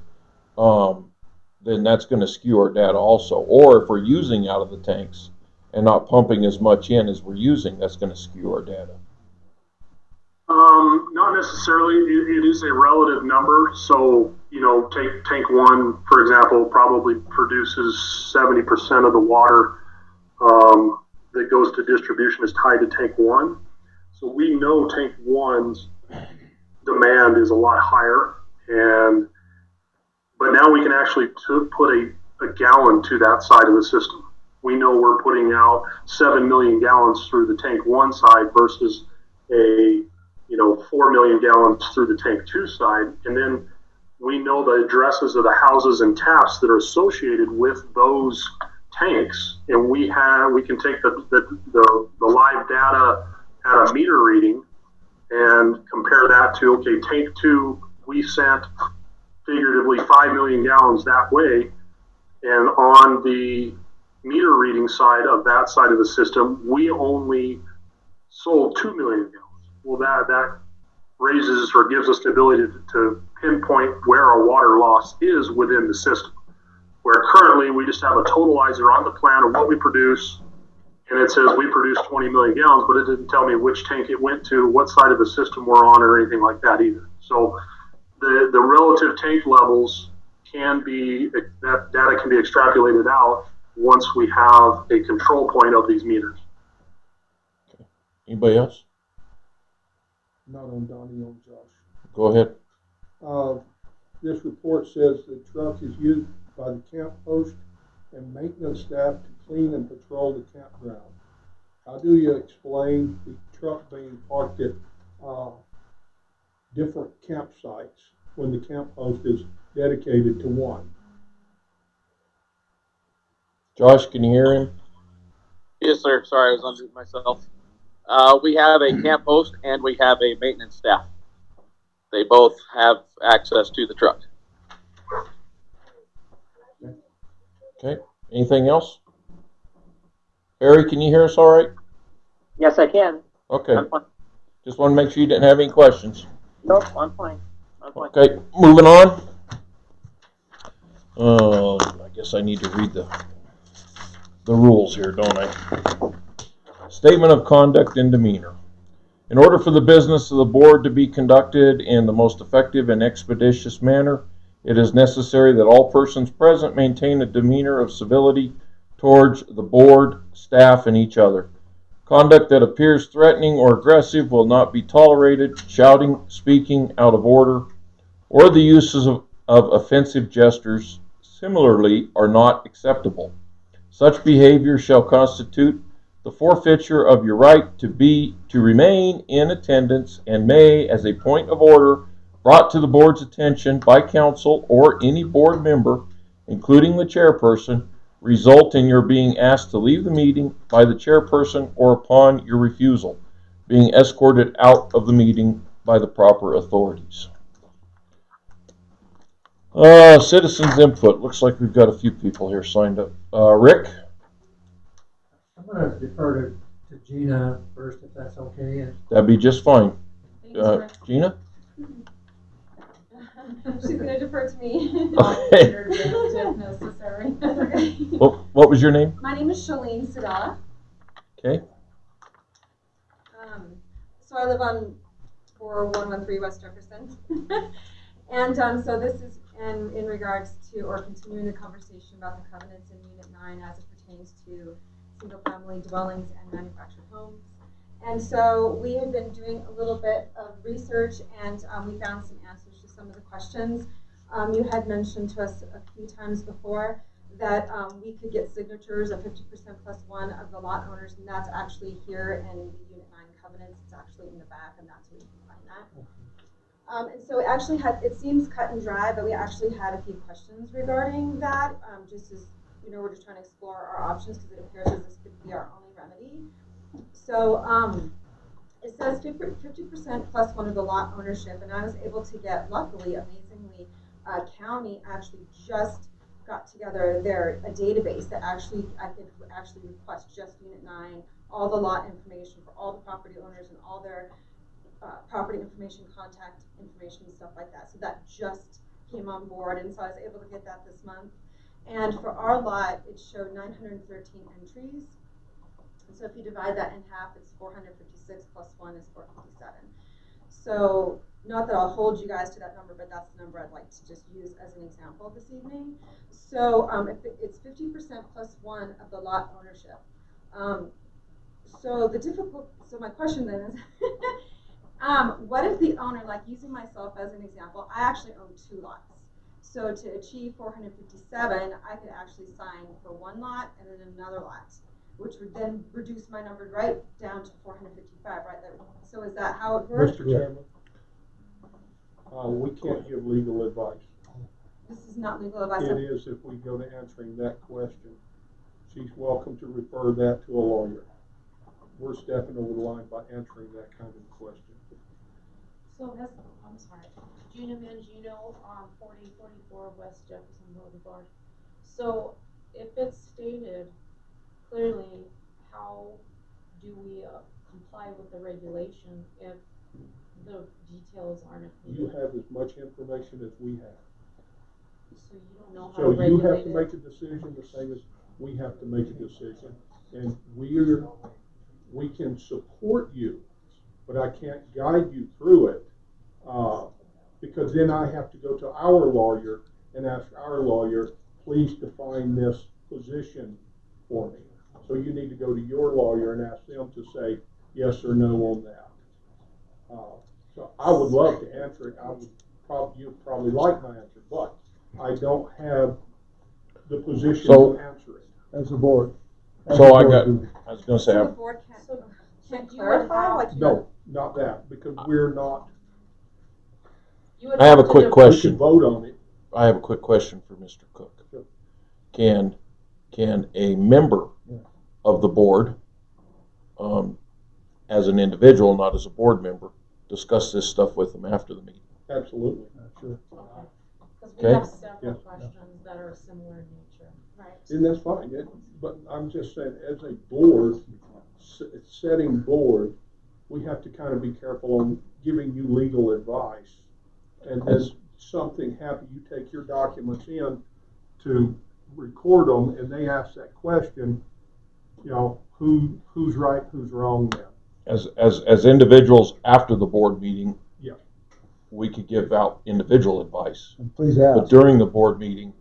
then that's going to skew our data also. Or if we're using out of the tanks and not pumping as much in as we're using, that's going to skew our data. Not necessarily. It is a relative number. So, take tank 1, for example, probably produces 70% of the water that goes to distribution is tied to tank 1. So we know tank 1's demand is a lot higher, but now we can actually put a gallon to that side of the system. We know we're putting out 7 million gallons through the tank 1 side versus a 4 million gallons through the tank 2 side, and then we know the addresses of the houses and taps that are associated with those tanks, and we can take the live data at a meter reading and compare that to, okay, tank 2, we sent figuratively 5 million gallons that way, and on the meter reading side of that side of the system, we only sold 2 million gallons. Well, that raises or gives us the ability to pinpoint where our water loss is within the system. Where currently we just have a totalizer on the plant of what we produce, and it says we produced 20 million gallons, but it didn't tell me which tank it went to, what side of the system we're on, or anything like that either. So the relative tank levels can be, that data can be extrapolated out once we have a control point of these meters. Anybody else? Not on Donnie, on Josh. Go ahead. This report says the truck is used by the camp host and maintenance staff to clean and patrol the campground. How do you explain the truck being parked at different campsites when the camp host is dedicated to one? Josh, can you hear him? Yes, sir. Sorry, I was on mute myself. We have a camp host and we have a maintenance staff. They both have access to the truck. Okay. Anything else? Harry, can you hear us all right? Yes, I can. Okay. I'm fine. Just want to make sure you didn't have any questions. Nope, I'm fine. I'm fine. Okay, moving on. I guess I need to read the rules here, don't I? Statement of conduct and demeanor. In order for the business of the board to be conducted in the most effective and expeditious manner, it is necessary that all persons present maintain a demeanor of civility towards the board, staff, and each other. Conduct that appears threatening or aggressive will not be tolerated. Shouting, speaking out of order, or the uses of offensive gestures similarly are not acceptable. Such behavior shall constitute the forfeiture of your right to remain in attendance and may, as a point of order brought to the board's attention by council or any board member, including the chairperson, result in your being asked to leave the meeting by the chairperson or, upon your refusal, being escorted out of the meeting by the proper authorities. Citizens input. Looks like we've got a few people here signed up. Rick? I'm going to defer to Gina first, if that's okay. That'd be just fine. Gina? She's going to defer to me. Okay. If necessary. What was your name? My name is Shalene Sadala. Okay. So I live on 4113 West Jefferson. And so this is in regards to, or continuing the conversation about the covenants in Unit 9 as it pertains to single-family dwellings and manufactured homes. And so we have been doing a little bit of research, and we found some answers to some of the questions. You had mentioned to us a few times before that we could get signatures of 50% plus one of the lot owners, and that's actually here in the Unit 9 covenants. It's actually in the back, and that's where you can find that. And so it seems cut and dry, but we actually had a few questions regarding that, just as, we're just trying to explore our options because it appears as this could be our only remedy. So it says 50% plus one of the lot ownership, and I was able to get, luckily, amazingly, county actually just got together a database that I could actually request just Unit 9, all the lot information for all the property owners and all their property information, contact information, and stuff like that. So that just came on board, and so I was able to get that this month. And for our lot, it showed 913 entries. And so if you divide that in half, it's 456 plus 1 is 457. So not that I'll hold you guys to that number, but that's the number I'd like to just use as an example this evening. So if it's 50% plus 1 of the lot ownership. So my question then is, what if the owner, like using myself as an example, I actually own 2 lots. So to achieve 457, I could actually sign for 1 lot and then another lot, which would then reduce my number right down to 455, right there. So is that how it works? Mr. Chairman, we can't give legal advice. This is not legal advice. It is if we go to answering that question. She's welcome to refer that to a lawyer. We're stepping over the line by answering that kind of question. So I'm sorry, Gina Mangino on 4044 West Jefferson Boulevard. So if it's stated clearly, how do we comply with the regulation if the details aren't included? You have as much information as we have. So you don't know how So to regulate you have to it? make a decision the same as we have to make a decision. And we can support you, but I can't guide you through it, because then I have to go to our lawyer and ask our lawyer, please define this position for me. So you need to go to your lawyer and ask them to say yes or no on that. So I would love to answer it. You'd probably like my answer, but I don't have the position So- to answer it. As a board. As So a I board. was gonna say, So the board can't clarify, like. No, not that, because we're not, You would I have a to quick def- we question. can vote on it. I have a quick question for Mr. Cook. Sure. Can a member of the board, as an individual, not as a board member, discuss this stuff with them after the meeting? Absolutely. Sure. Because Okay. we have several Yeah. questions that are similar in nature. Right. And that's fine, but I'm just saying, as a board, setting board, we have to kind of be careful on giving you legal advice. And then something happens, you take your documents in to record them, and they ask that question, who's right, who's wrong then? As individuals after the board meeting, Yeah. we could give out individual advice. And please But ask. during the board meeting,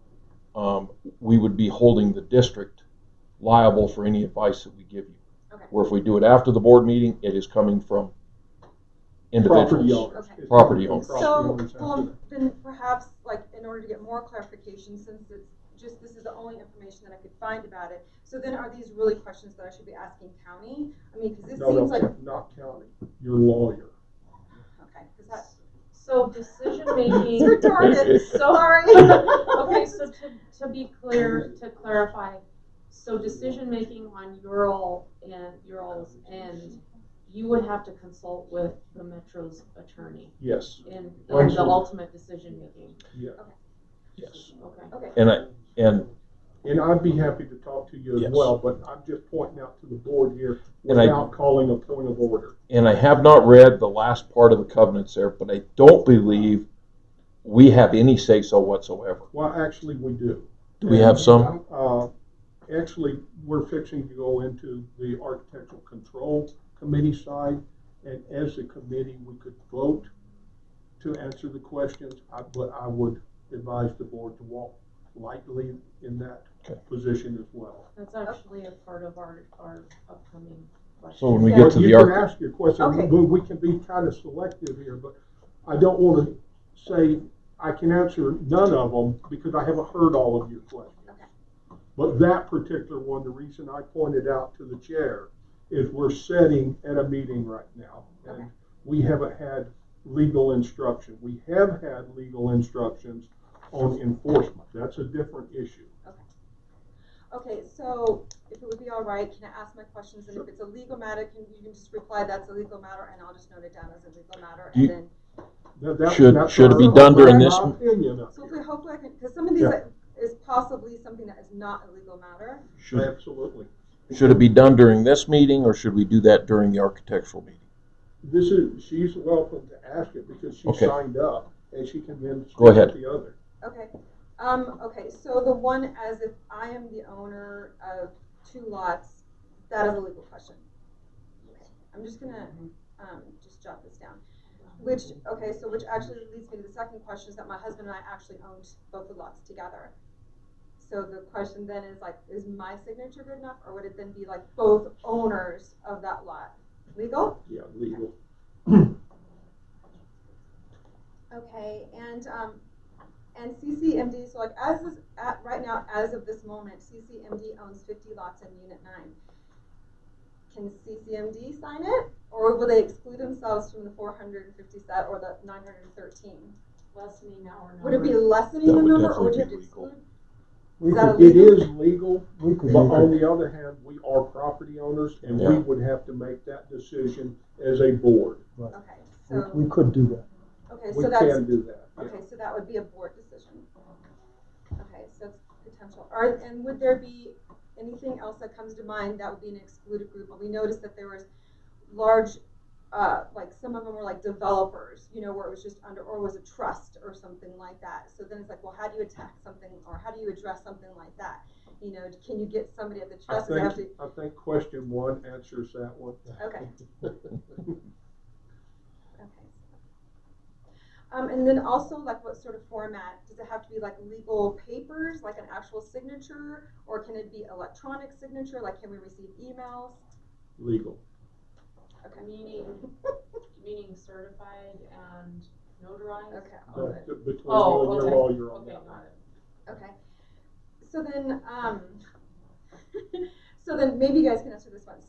we would be holding the district liable for any advice that we give you. Okay. Where if we do it after the board meeting, it is coming from individuals. Property owners. Okay. It's Property from owners. property So, owners after that. then perhaps, like, in order to get more clarification, since it's just, this is the only information that I could find about it, so then are these really questions that I should be asking county? I mean, because this No, seems like, not county, your lawyer. okay, because that, So decision making. it's retarded, sorry. Okay, so to be clear, to clarify, so decision making on your all's end, you would have to consult with the Metro's attorney Yes, in Once the you- ultimate decision making. yeah. Yes. Okay. Okay. And I'd be happy to talk to you as Yes. well, but I'm just pointing out to the board here And I- without calling a point of order. And I have not read the last part of the covenants there, but I don't believe we have any say-so whatsoever. Well, actually, we do. Do we have some? Actually, we're fixing to go into the architectural control committee side, and as a committee, we could vote to answer the questions, but I would advise the board to walk lightly in that position as well. That's actually a part of our upcoming question. So when we Yeah. get to You the can arch, ask your question, Okay. we can be kind of selective here, but I don't want to say I can answer none of them because I haven't heard all of your questions. Okay. But that particular one, the reason I pointed out to the chair is we're sitting at a meeting right now, and Okay. we haven't had legal instruction. We have had legal instructions on enforcement. That's a different issue. Okay, so if it would be all right, can I ask my questions, and if it's a legal matter, you can just reply that's a legal matter, and I'll just note it down as a legal matter, Do you- and Should That's it be our- done during my this? opinion of so it. hopefully I can, because some of these Yeah. is possibly something that is not a legal matter. Absolutely. Should it be done during this meeting, or should we do that during the architectural meeting? She's welcome to ask it because she Okay. signed up, and she can then speak Go ahead. with the other. Okay, okay, so the one as if I am the owner of 2 lots, that is a legal question. Okay, I'm just gonna, just jot this down. Which actually leads me to the second question, is that my husband and I actually owned both the lots together. So the question then is like, is my signature good enough, or would it then be like both owners of that lot? Legal? Yeah, legal. Okay, and CCMD, so like right now, as of this moment, CCMD owns 50 lots in Unit 9. Can CCMD sign it, or will they exclude themselves from the 450 set or the 913? Lessening our number. Would it be lessening That the would number, or would you have to definitely be exclude? We Is that could, It is legal, we could, but on the other hand, we are property owners, and we Yeah. would have to make that decision as a board. Okay, we so, could do that. okay, We so that's, can do that. yeah. okay, so that would be a board decision. Okay, so it's potential. And would there be anything else that comes to mind that would be an excluded group? And we noticed that there was large, like some of them were like developers, where it was just under, or was a trust, or something like that. So then it's like, well, how do you attack something, or how do you address something like that? You know, can you get somebody at the trust? I think question 1 answers that one. Okay. Okay. And then also, like, what sort of format? Does it have to be like legal papers, like an actual signature, or can it be electronic signature? Like, can we receive emails? Legal. Okay. Meaning certified and notarized? Okay. Between you and your okay. lawyer on Okay, that one. got it. Okay. So then, so then maybe you guys can answer this one.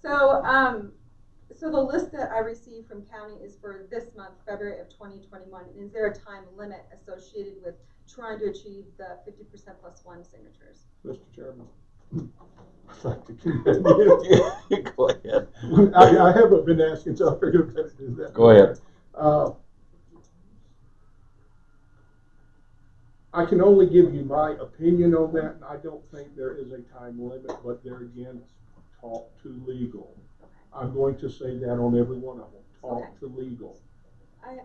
So the list that I received from county is for this month, February of 2021. Is there a time limit associated with trying to achieve the 50% plus 1 signatures? Mr. Chairman. Go ahead. I haven't been asking, so I figured I'd better do that. Go ahead. I can only give you my opinion on that, and I don't think there is a time limit, but there again, talk to legal. I'm going to say that on every one of them. Talk to legal. Okay.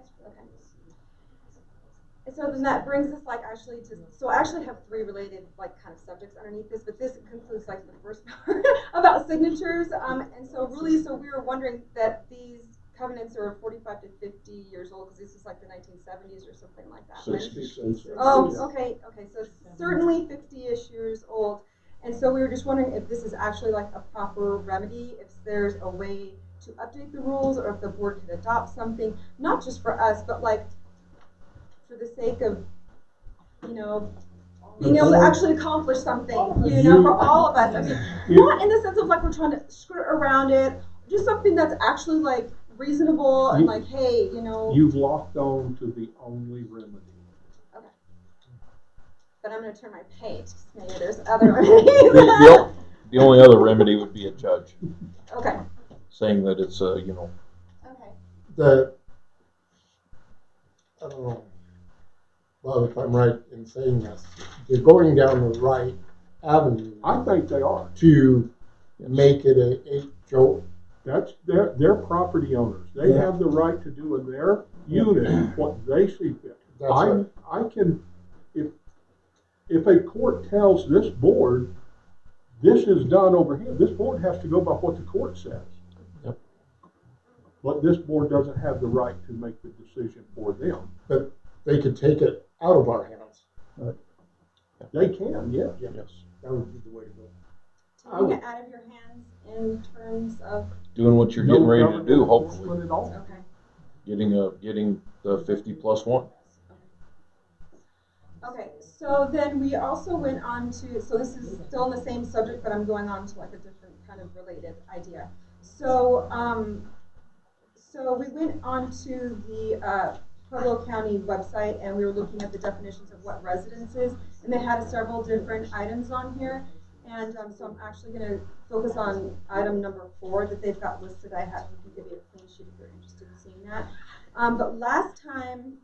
So then that brings us like actually to, so I actually have 3 related like kind of subjects underneath this, but this concludes like the first part about signatures. And so really, so we were wondering that these covenants are 45 to 50 years old, because this is like the 1970s or something like that. 60s. Oh, okay. So certainly 50-ish years old. And so we were just wondering if this is actually like a proper remedy, if there's a way to update the rules, or if the board could adopt something, not just for us, but like for the sake of, you know, being able to actually accomplish something, you know, for all of us. I mean, not in the sense of like we're trying to skirt around it, just something that's actually like reasonable and like, hey, you know. You've locked on to the only remedy. Okay. But I'm going to turn my page, because maybe there's other remedies. The only other remedy would be a judge. Okay. Saying that it's a, you know. Okay. I don't know, well, if I'm right in saying this, they're going down the right avenue. I think they are. To make it a joke. That's their property owners. They have the right to do in their unit what they see fit. I can, if a court tells this board, this is done over here, this board has to go by what the court says. Yep. But this board doesn't have the right to make the decision for them. But they could take it out of our hands. They can, yeah. Yes. That would be the way to go. Taking it out of your hands in terms of Doing what you're getting ready to do, hopefully. At all. okay. Getting the 50 plus 1. Okay, so then we also went on to, so this is still on the same subject, but I'm going on to like a different kind of related idea. So, so we went on to the Pueblo County website, and we were looking at the definitions of what residence is, and they had several different items on here. And so I'm actually going to focus on item number 4 that they've got listed. I can give you a clean sheet if you're interested in seeing that. But last time,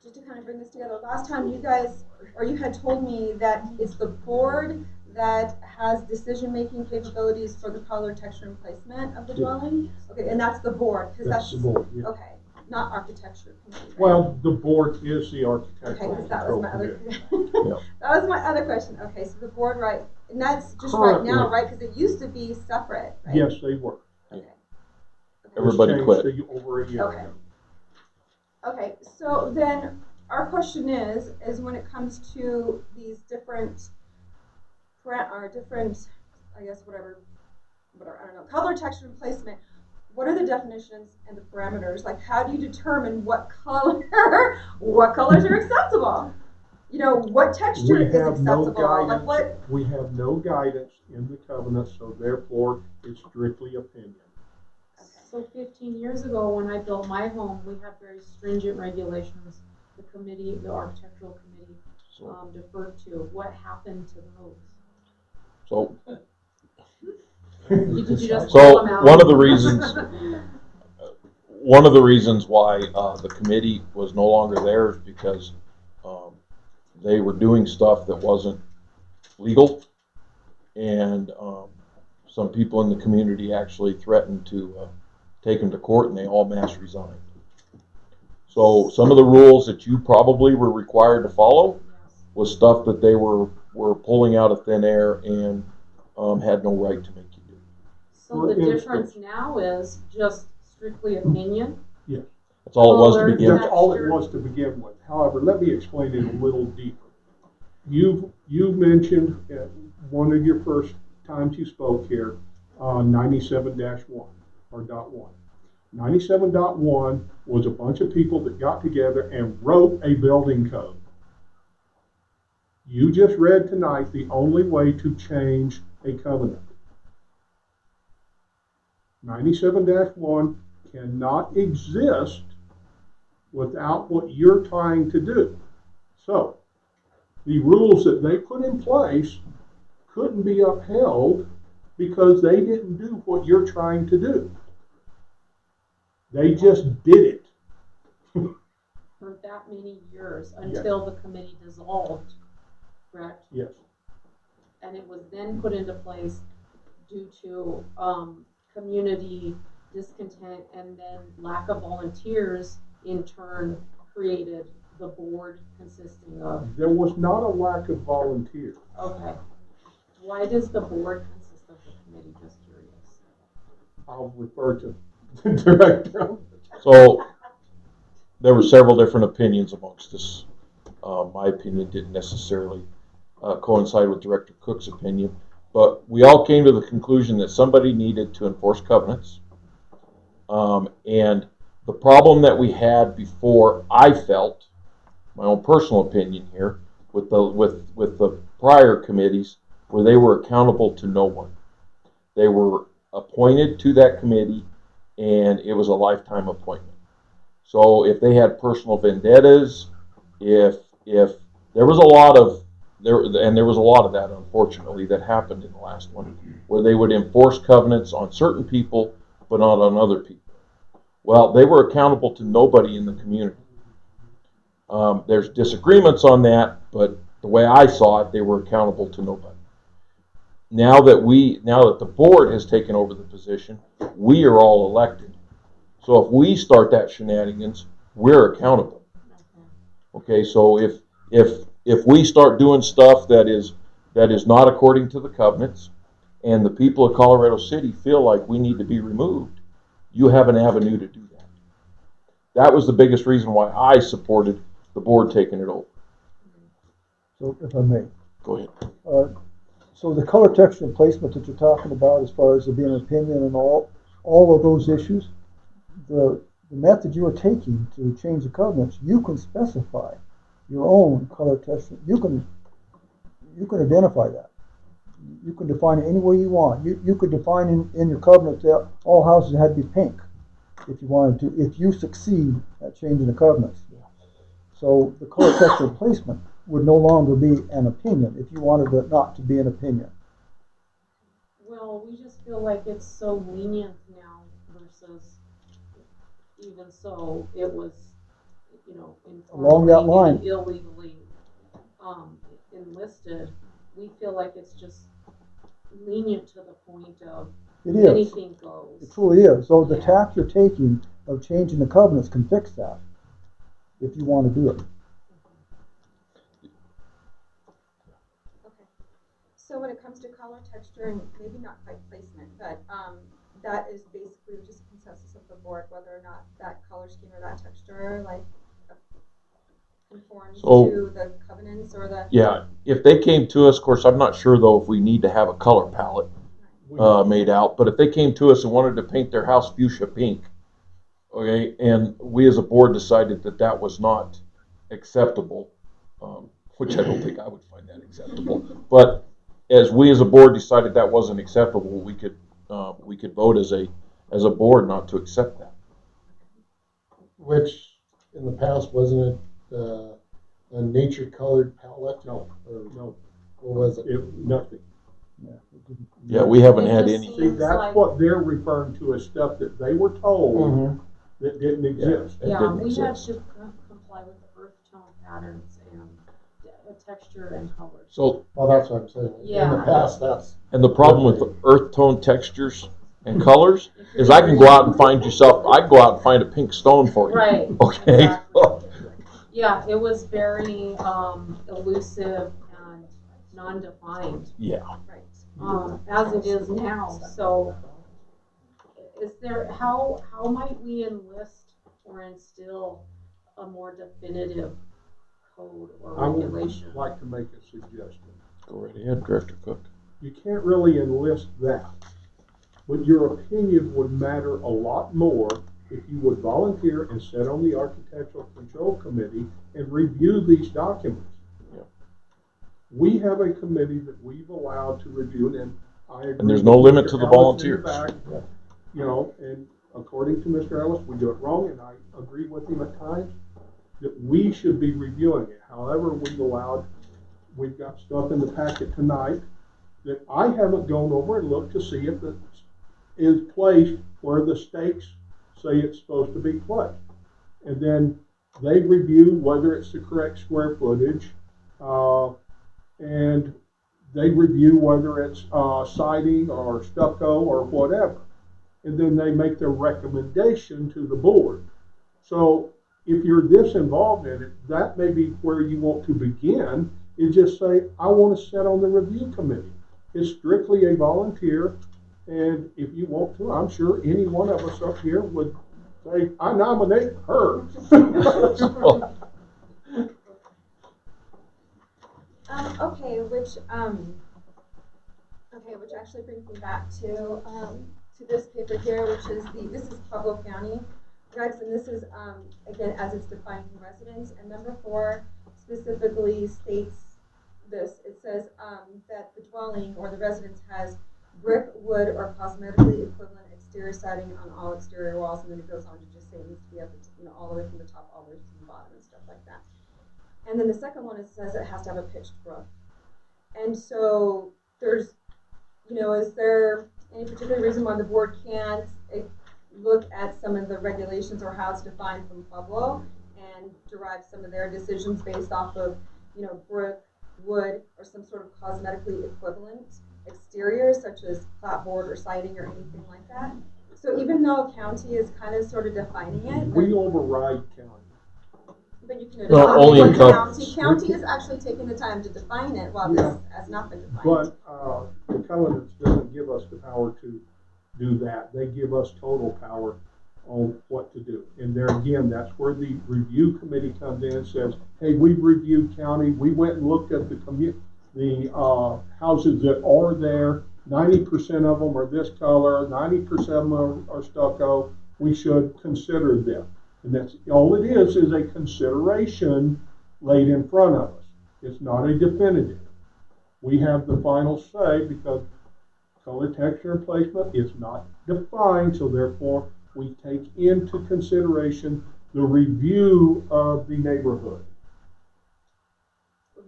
just to kind of bring this together, last time you guys, or you had told me that it's the board that has decision-making capabilities for the color, texture, and placement of the dwelling? Okay, and that's the board, because that's the board, yeah. Okay, not architecture committee, right? Well, the board is the architectural Okay, because that was my other committee. that was my other question. Okay, so the board, right, and that's just right now, right? Because it used to be separate, right? Yes, they were. Okay. Everybody quit. Over a year ago. Okay, so then our question is when it comes to these different, I guess, whatever, I don't know, color, texture, and placement, what are the definitions and the parameters? Like, how do you determine what colors are acceptable? You know, what texture is acceptable? Like what? We have no guidance in the covenant, so therefore it's strictly opinion. So 15 years ago, when I built my home, we had very stringent regulations. The committee, the architectural committee, deferred to. What happened to those? So, Did you just so pull them out? one of the reasons why the committee was no longer there is because they were doing stuff that wasn't legal, and some people in the community actually threatened to take them to court, and they all mass resigned. So some of the rules that you probably were required to follow was stuff that they were pulling out of thin air and had no right to make you do. So the difference now is just strictly opinion? Yeah. That's all it was to begin with. That's all it was to begin with. However, let me explain it a little deeper. You mentioned one of your first times you spoke here, 97-1 or .1. 97.1 was a bunch of people that got together and wrote a building code. You just read tonight the only way to change a covenant. 97-1 cannot exist without what you're trying to do. So, the rules that they put in place couldn't be upheld because they didn't do what you're trying to do. They just did it. For that many years until the committee dissolved, correct? Yes. And it was then put into place due to community discontent, and then lack of volunteers in turn created the board consisting of. There was not a lack of volunteers. Okay. Why does the board consist of the committee? Just curious. I'll refer to the director. So there were several different opinions amongst us. My opinion didn't necessarily coincide with Director Cook's opinion, but we all came to the conclusion that somebody needed to enforce covenants. And the problem that we had before, I felt, my own personal opinion here, with the prior committees, where they were accountable to no one. They were appointed to that committee, and it was a lifetime appointment. So if they had personal vendettas, if there was a lot of there was a lot of that, unfortunately, that happened in the last one, where they would enforce covenants on certain people but not on other people. Well, they were accountable to nobody in the community. There's disagreements on that, but the way I saw it, they were accountable to nobody. Now that the board has taken over the position, we are all elected. So if we start that shenanigans, we're accountable. Okay, so if we start doing stuff that is not according to the covenants, and the people of Colorado City feel like we need to be removed, you have an avenue to do that. That was the biggest reason why I supported the board taking it over. So if I may. Go ahead. So the color, texture, and placement that you're talking about, as far as there being an opinion and all of those issues, the method you are taking to change the covenants, you can specify your own color, texture. You can identify that. You can define it any way you want. You could define in your covenant that all houses had to be pink if you wanted to, if you succeed at changing the covenants. So the color, texture, and placement would no longer be an opinion if you wanted it not to be an opinion. Well, we just feel like it's so lenient now versus even so it was, Along that line, illegally enlisted. We feel like it's just lenient to the point of anything goes. It truly is. So the tack you're taking of changing the covenants can fix that if you want to do it. So when it comes to color, texture, and maybe not quite placement, but that is basically just a consensus of the board, whether or not that color scheme or that texture conforms to the covenants or the... Yeah, if they came to us, of course, I'm not sure though if we need to have a color palette made out, but if they came to us and wanted to paint their house fuchsia pink, okay, and we as a board decided that that was not acceptable, which I don't think I would find that acceptable, but as we as a board decided that wasn't acceptable, we could vote as a board not to accept that. Which in the past wasn't it a nature colored palette? No. No. What was it? Nothing. Yeah, we haven't had any. See, that's what they're referring to as stuff that they were told that didn't exist. Yeah, we had to comply with the earth tone patterns and texture and colors. So, well, that's what I'm saying. Yeah. In the past, that's. And the problem with the earth tone textures and colors is I can go out and find yourself. I can go out and find a pink stone for you. Right. Okay. Exactly. Yeah, it was very elusive and non-defined. Yeah. Right. As it is now. So, is there how might we enlist or instill a more definitive code or I would regulation? like to make a suggestion. Go right ahead, Director Cook. You can't really enlist that, but your opinion would matter a lot more if you would volunteer and sit on the Architectural Control Committee and review these documents. Yeah. We have a committee that we've allowed to review, and I agree. And there's no limit to the Ellis in volunteers. back, you know, and according to Mr. Ellis, we do it wrong, and I agree with him at times that we should be reviewing it. However, we've got stuff in the packet tonight that I haven't gone over and looked to see if it is placed where the stakes say it's supposed to be placed. And then they review whether it's the correct square footage, and they review whether it's siding or stucco or whatever. And then they make their recommendation to the board. So if you're this involved in it, that may be where you want to begin, is just say, I want to sit on the review committee. It's strictly a volunteer, and if you want to, I'm sure any one of us up here would say, I nominate her. Which actually brings me back to this paper here, which is this is Pueblo County regs, and this is again as it's defined in residence. And number 4 specifically states this. It says that the dwelling or the residence has brick, wood, or cosmetically equivalent exterior siding on all exterior walls, and then it goes on to just say it needs to be up, all the way from the top all the way to the bottom and stuff like that. And then the second one, it says it has to have a pitched roof. And so there's, is there any particular reason why the board can't look at some of the regulations or how it's defined from Pueblo and derive some of their decisions based off of, brick, wood, or some sort of cosmetically equivalent exterior, such as clapboard or siding or anything like that? So even though county is kind of sort of defining it, We override county. but you can No, only in county. County is actually taking the time to define it, while this has not been defined. But the covenants doesn't give us the power to do that. They give us total power on what to do. And there again, that's where the review committee comes in and says, hey, we've reviewed county. We went and looked at the houses that are there. 90% of them are this color. 90% of them are stucco. We should consider them. And that's all it is a consideration laid in front of us. It's not a definitive. We have the final say because color, texture, and placement is not defined, so therefore we take into consideration the review of the neighborhood.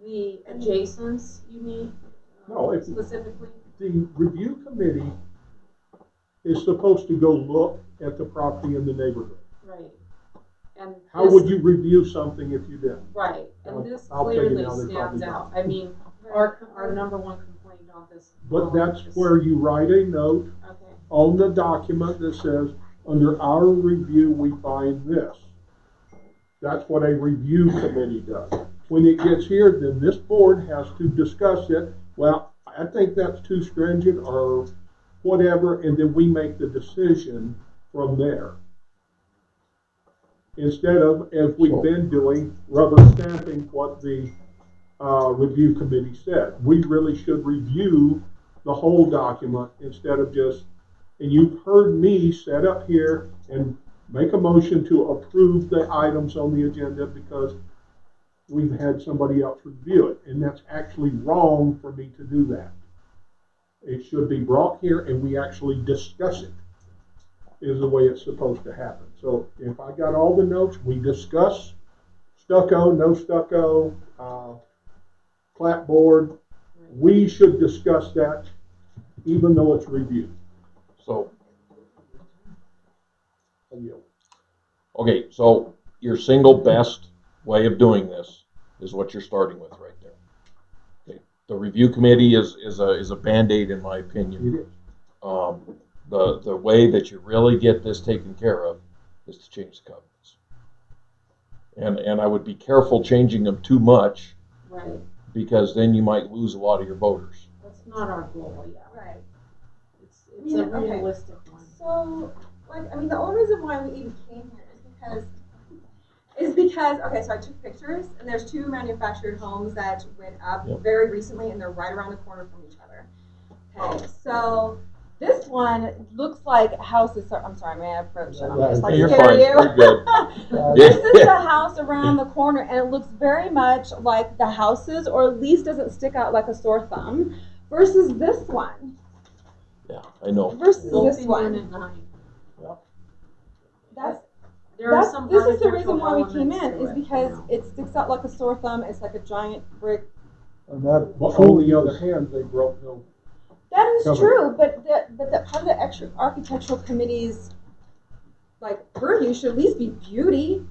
The adjacents, you mean? No, specifically? The review committee is supposed to go look at the property in the neighborhood. Right. And how would you review something if you didn't? Right, and this I'll tell you clearly now, stands out. I mean, our number one complaint on this. But that's where you write a note on the document that says, under our review, we find this. That's what a review committee does. When it gets here, then this board has to discuss it. Well, I think that's too stringent or whatever, and then we make the decision from there. Instead of, as we've been doing, rubber stamping what the review committee said. We really should review the whole document instead of just, and you've heard me set up here and make a motion to approve the items on the agenda because we've had somebody else review it. And that's actually wrong for me to do that. It should be brought here and we actually discuss it, is the way it's supposed to happen. So if I got all the notes, we discuss stucco, no stucco, clapboard. We should discuss that even though it's reviewed. So, okay, so your single best way of doing this is what you're starting with right there. Okay. The review committee is a Band-Aid in my opinion. It is. the way that you really get this taken care of is to change the covenants. And I would be careful changing them too much, Right. because then you might lose a lot of your voters. That's not our goal, yeah. Right. It's Yeah, a okay. realistic one. So, like, I mean, the only reason why we even came here is because, okay, so I took pictures, and there's two manufactured homes that went up Yep. very recently, and they're right around the corner from each other. Okay, so this one looks like houses. I'm sorry, may I approach? I don't just like You're scare fine. you. You're good. This is the house around the corner, and it looks very much like the houses, or at least doesn't stick out like a sore thumb, versus this one. Yeah, I know. Versus Both this in one. Unit 9. There are some this is the reason why we came architectural in, is elements to it, because you know. it sticks out like a sore thumb. It's like a giant brick. And that, But on the other hand, they broke no. That is Cover. true, but that part of the extra architectural committee's like purview should at least be beauty.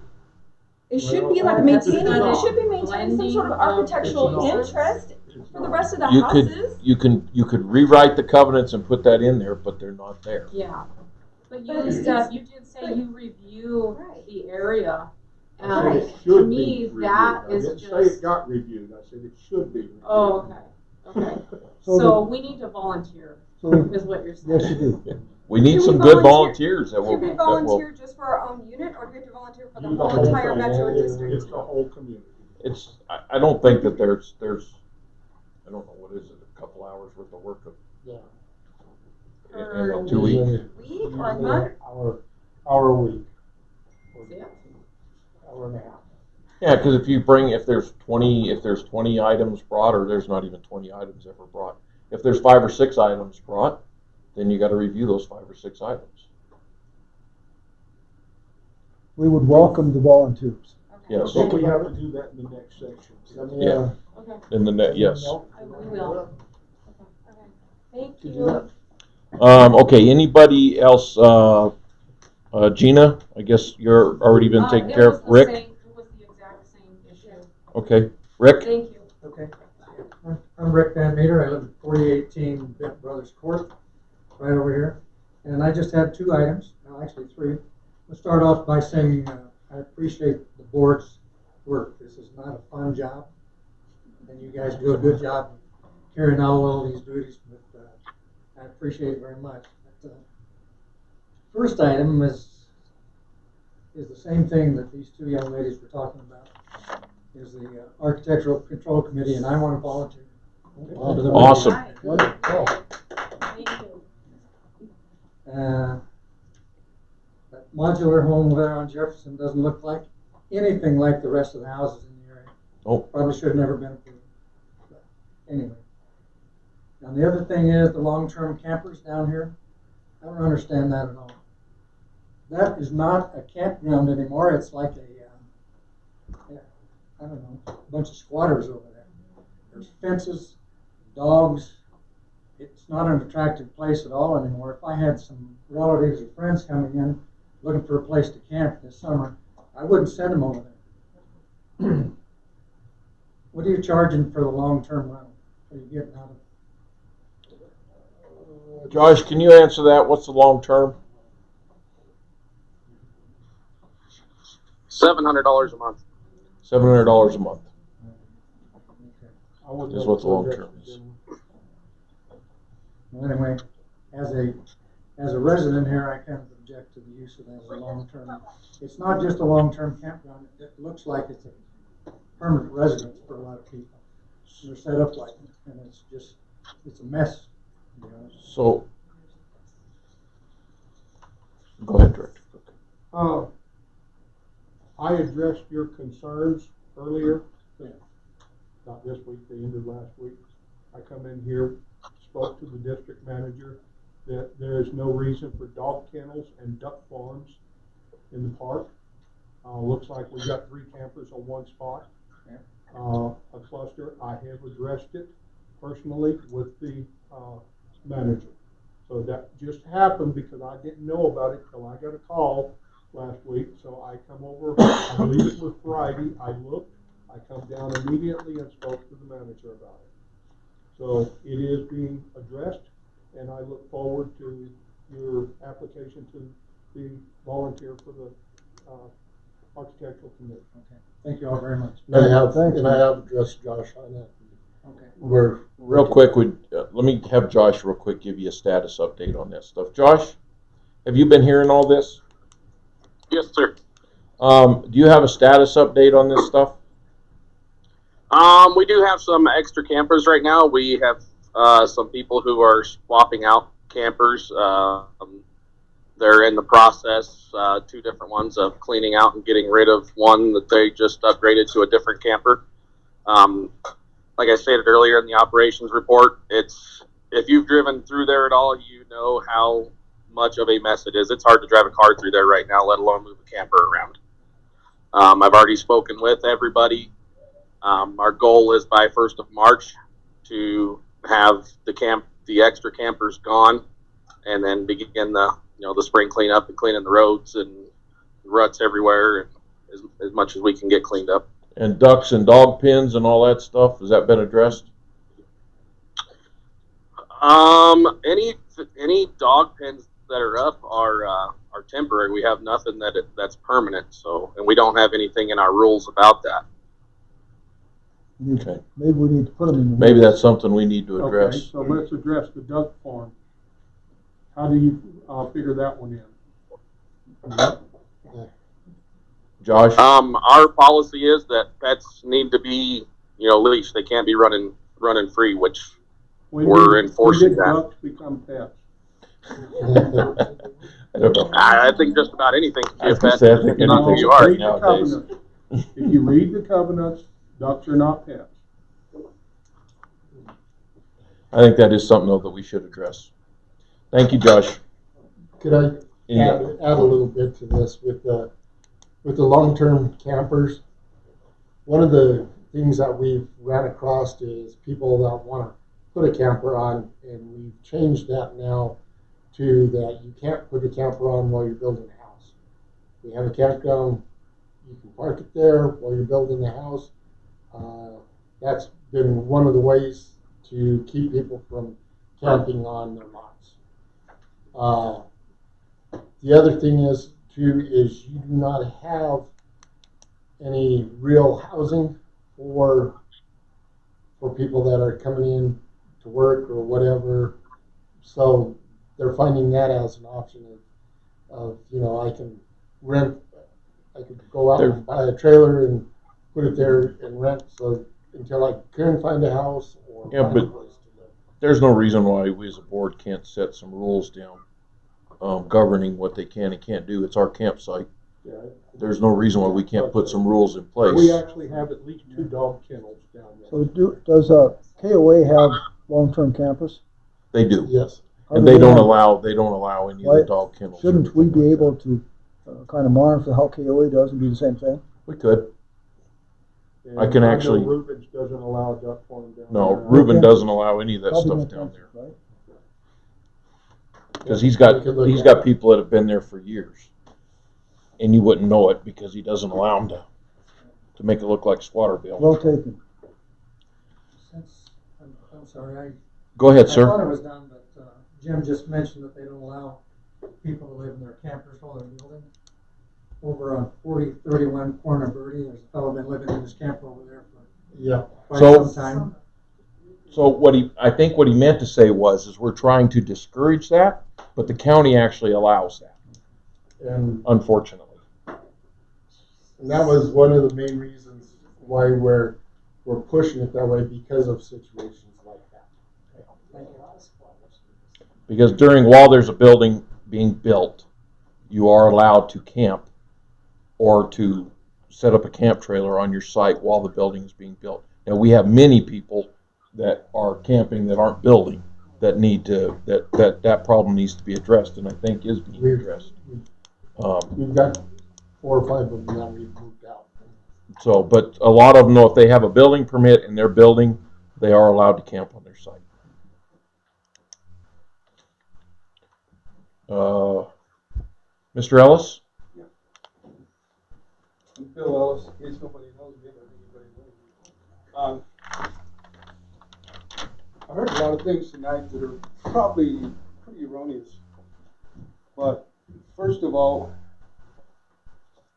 It should be like Well, maintaining. that's It should be maintaining some sort of architectural It's not. interest for the rest of the You houses. you could rewrite the covenants and put that in there, but they're not there. Yeah. But But you, it's- Steph, you did say but- you review Right. the area. I said Right. it should To be me, reviewed. that I is didn't say just- it got reviewed, I said it should be reviewed. Oh, okay. Okay. So So we need to volunteer, so, is what you're saying. yes, you do. We need Do we some good volunteer? volunteers that will. Should we volunteer just for our own unit, or do we have to volunteer for the Do whole entire thing. metro It's district? the whole community. It's. I don't think that there's. I don't know, what is it? A couple hours worth of work Yeah. in 2 weeks. Week or a month? Hour a week. Yeah. Hour and a half. Yeah, because if there's 20 items brought, or there's not even 20 items ever brought. If there's 5 or 6 items brought, then you got to review those 5 or 6 items. We would welcome the volunteers. Yes. But we have to do that in the next section. Yeah. Okay. In the net, yes. We will. Thank Did you. you Okay. Anybody else? Gina, I guess you're already been taken care of. Rick. It was the exact same issue. Okay. Rick. Thank you. Okay. I'm Rick Van Meter. I live at 4018 Bent Brothers Court, right over here. And I just have 2 items, no, actually 3. I'll start off by saying I appreciate the board's work. This is not a fun job, and you guys do a good job carrying out all these duties, but I appreciate it very much. But, first item is the same thing that these 2 young ladies were talking about, is the Architectural Control Committee, and I want to volunteer. Awesome. Wonderful. Thank you. That modular home there on Jefferson doesn't look like anything like the rest of the houses in the area. Oh. Probably should have never been approved. But anyway. Now the other thing is the long-term campers down here. I don't understand that at all. That is not a campground anymore. It's like I don't know, a bunch of squatters over there. There's fences, dogs. It's not an attractive place at all anymore. If I had some relatives or friends coming in looking for a place to camp this summer, I wouldn't send them over there. What are you charging for the long-term rental? What are you getting out of it? Josh, can you answer that? What's the long term? $700 a month. $700 a month. I would Is what the long term is. Well, anyway, as a resident here, I kind of object to the use of that as a long-term. It's not just a long-term campground. It looks like it's a permanent residence for a lot of people. They're set up like it, and it's a mess, to be honest. So, go ahead, Director. I addressed your concerns earlier, not this week, the end of last week. I come in here, spoke to the district manager that there is no reason for dog kennels and duck farms in the park. Looks like we got 3 campers on one spot, a cluster. I have addressed it personally with the manager. So that just happened because I didn't know about it till I got a call last week. So I come over, I believe it was Friday, I looked, I come down immediately and spoke to the manager about it. So it is being addressed, and I look forward to your application to be volunteer for the architectural committee. Okay, thank you all very much. And I have addressed Josh on that. Okay. We're Real quick, let me have Josh real quick give you a status update on that stuff. Josh, have you been hearing all this? Yes, sir. Do you have a status update on this stuff? We do have some extra campers right now. We have some people who are swapping out campers. They're in the process, 2 different ones, of cleaning out and getting rid of one that they just upgraded to a different camper. Like I stated earlier in the operations report, if you've driven through there at all, you know how much of a mess it is. It's hard to drive a car through there right now, let alone move a camper around. I've already spoken with everybody. Our goal is by 1st of March to have the extra campers gone, and then begin the spring cleanup and cleaning the roads and ruts everywhere, and as much as we can get cleaned up. And ducks and dog pens and all that stuff, has that been addressed? Any dog pens that are up are temporary. We have nothing that's permanent. So, and we don't have anything in our rules about that. Okay. Maybe we need to put them in the Maybe rules. that's something we need to address. Okay, so let's address the duck farm. How do you figure that one in? Josh? Our policy is that pets need to be, leashed. They can't be running free, which we're enforcing that. When did ducks become pets? I don't know. I think just about anything can be a pet. I think anything you are. Read the covenants. If you read the covenants, ducks are not pets. I think that is something, though, that we should address. Thank you, Josh. Could I add a little bit to this with the long-term campers? One of the things that we've ran across is people that want to put a camper on, and we've changed that now to that you can't put a camper on while you're building a house. We have a campground, you can park it there while you're building the house. That's been one of the ways to keep people from camping on their lots. The other thing is you do not have any real housing for people that are coming in to work or whatever. So they're finding that as an option of I could go out and buy a trailer and put it there and rent until I can find a house or find a place to live. There's no reason why we as a board can't set some rules down governing what they can and can't do. It's our campsite. Yeah. There's no reason why we can't put some rules in place. We actually have at least 2 dog kennels down there. So does KOA have long-term campus? They do. Yes. And they don't allow any of the dog kennels. Shouldn't we be able to kind of monitor how KOA does and do the same thing? We could. And I can actually. Rubens doesn't allow a duck farm down No, there. Reuben doesn't allow any of that Probably stuff no down campus, there. right? Because he's got people that have been there for years, and you wouldn't know it because he doesn't allow them to make it look like squatter bill. Well taken. I'm sorry, Go ahead, I sir. thought it was done, but Jim just mentioned that they don't allow people to live in their campers while they're building. Over on 4031 Corner Birdie, there's a fellow been living in his camper over there for quite some time. So I think what he meant to say is we're trying to discourage that, but the county actually allows that. And unfortunately. And that was one of the main reasons why we're pushing it that way, because of situations like that. Because while there's a building being built, you are allowed to camp or to set up a camp trailer on your site while the building is being built. Now, we have many people that are camping that aren't building that need to, that problem needs to be addressed, and I think is being addressed. We've got 4 or 5 of them that we've moved out. So, but a lot of them know if they have a building permit in their building, they are allowed to camp on their site. Mr. Ellis? Yeah. I'm Phil Ellis, in case nobody knows me, but anybody knows me. I heard a lot of things tonight that are probably pretty erroneous. But first of all,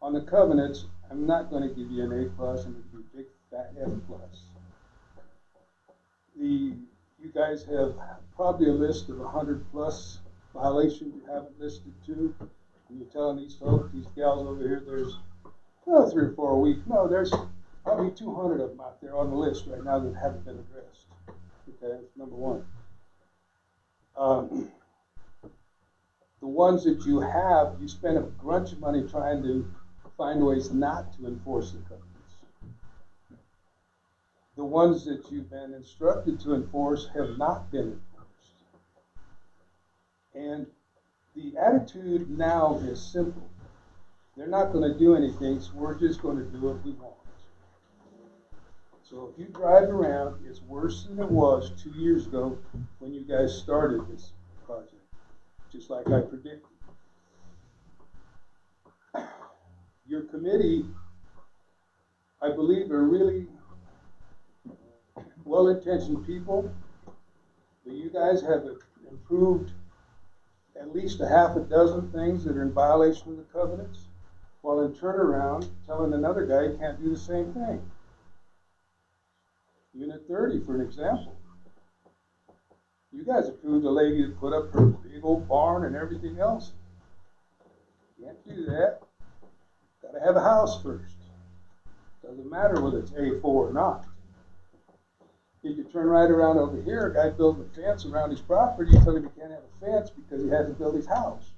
on the covenants, I'm not going to give you an A plus. I'm going to give you a big fat F plus. You guys have probably a list of 100 plus violations you haven't listed too. And you're telling these folks, these gals over here, there's 3 or 4 a week. No, there's probably 200 of them out there on the list right now that haven't been addressed. Okay, that's number one. The ones that you have, you spend a bunch of money trying to find ways not to enforce the covenants. The ones that you've been instructed to enforce have not been enforced. And the attitude now is simple. They're not going to do anything, so we're just going to do what we want. So if you drive around, it's worse than it was 2 years ago when you guys started this project, just like I predicted. Your committee, I believe, are really well-intentioned people, but you guys have improved at least a half a dozen things that are in violation of the covenants, while in turnaround telling another guy he can't do the same thing. Unit 30, for an example. You guys approved a lady to put up her big old barn and everything else. Can't do that. Got to have a house first. Doesn't matter whether it's A4 or not. You could turn right around over here, a guy built a fence around his property, tell him he can't have a fence because he had to build his house.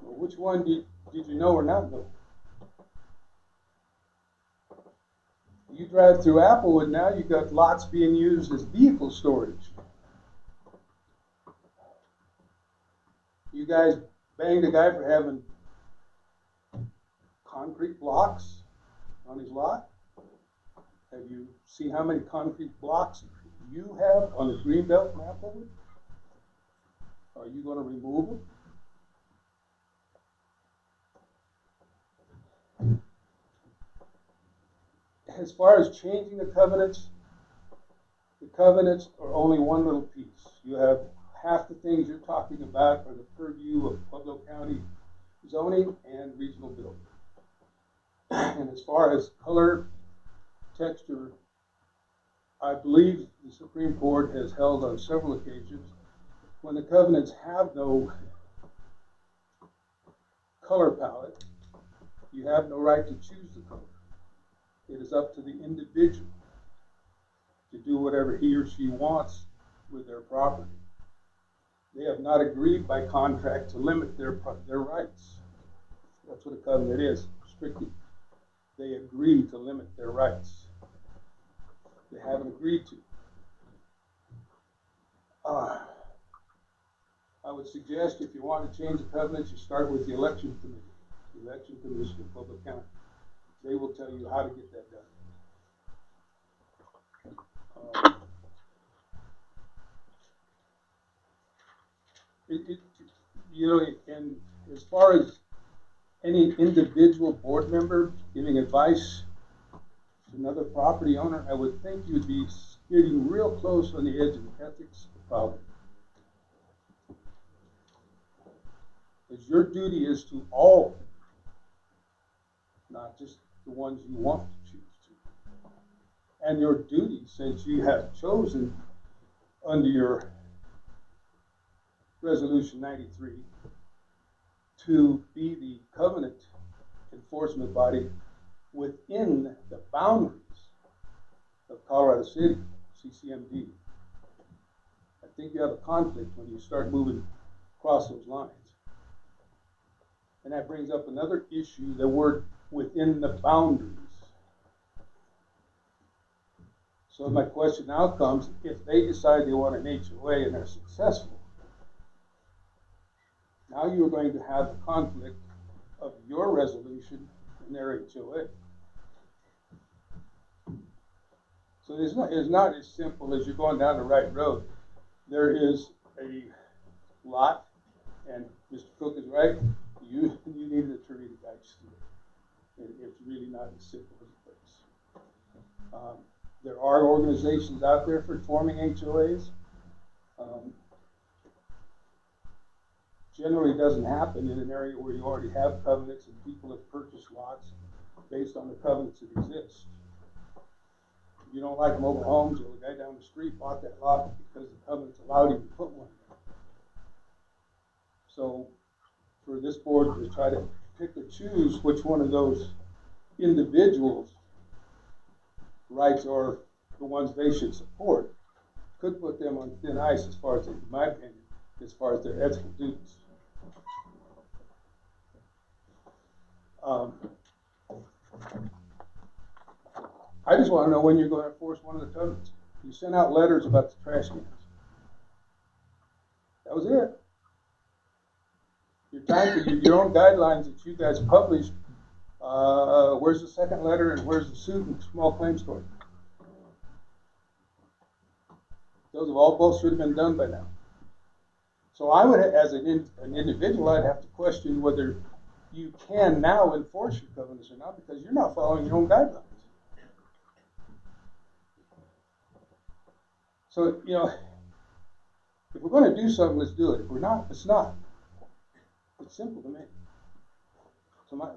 Well, which one did you know or not know? You drive through Applewood now, you've got lots being used as vehicle storage. You guys banged a guy for having concrete blocks on his lot. Have you seen how many concrete blocks you have on the Greenbelt in Applewood? Are you going to remove them? As far as changing the covenants are only one little piece. You have half the things you're talking about are the purview of Pueblo County zoning and regional building. And as far as color, texture, I believe the Supreme Court has held on several occasions when the covenants have no color palette, you have no right to choose the color. It is up to the individual to do whatever he or she wants with their property. They have not agreed by contract to limit their rights. That's what a covenant is, strictly. They agree to limit their rights. They haven't agreed to. I would suggest if you want to change the covenants, you start with the election committee, the election commission of Pueblo County. They will tell you how to get that done. And as far as any individual board member giving advice to another property owner, I would think you'd be getting real close on the edge of the ethics problem. Because your duty is to all, not just the ones you want to choose to. And your duty, since you have chosen under your Resolution 93 to be the covenant enforcement body within the boundaries of Colorado City, CCMD. I think you have a conflict when you start moving across those lines. And that brings up another issue, the word within the boundaries. So my question now comes, if they decide they want an HOA and they're successful, now you're going to have a conflict of your resolution and their HOA. So it's not as simple as you're going down the right road. There is a lot, and Mr. Cook is right, you need an attorney to guide you through it. It's really not as simple as it looks. There are organizations out there for forming HOAs. generally doesn't happen in an area where you already have covenants and people have purchased lots based on the covenants that exist. You don't like mobile homes, or the guy down the street bought that lot because the covenants allowed him to put one there. So for this board to try to pick or choose which one of those individuals' rights are the ones they should support could put them on thin ice as far as, in my opinion, as far as their ethical duties. I just want to know when you're going to enforce one of the covenants. You sent out letters about the trash cans. That was it. Your time for your own guidelines that you guys published. Where's the second letter and where's the suit and small claims court? Those have all both should have been done by now. So I would, as an individual, I'd have to question whether you can now enforce your covenants or not, because you're not following your own guidelines. So, you know, if we're going to do something, let's do it. If we're not, it's not. It's simple to me. So my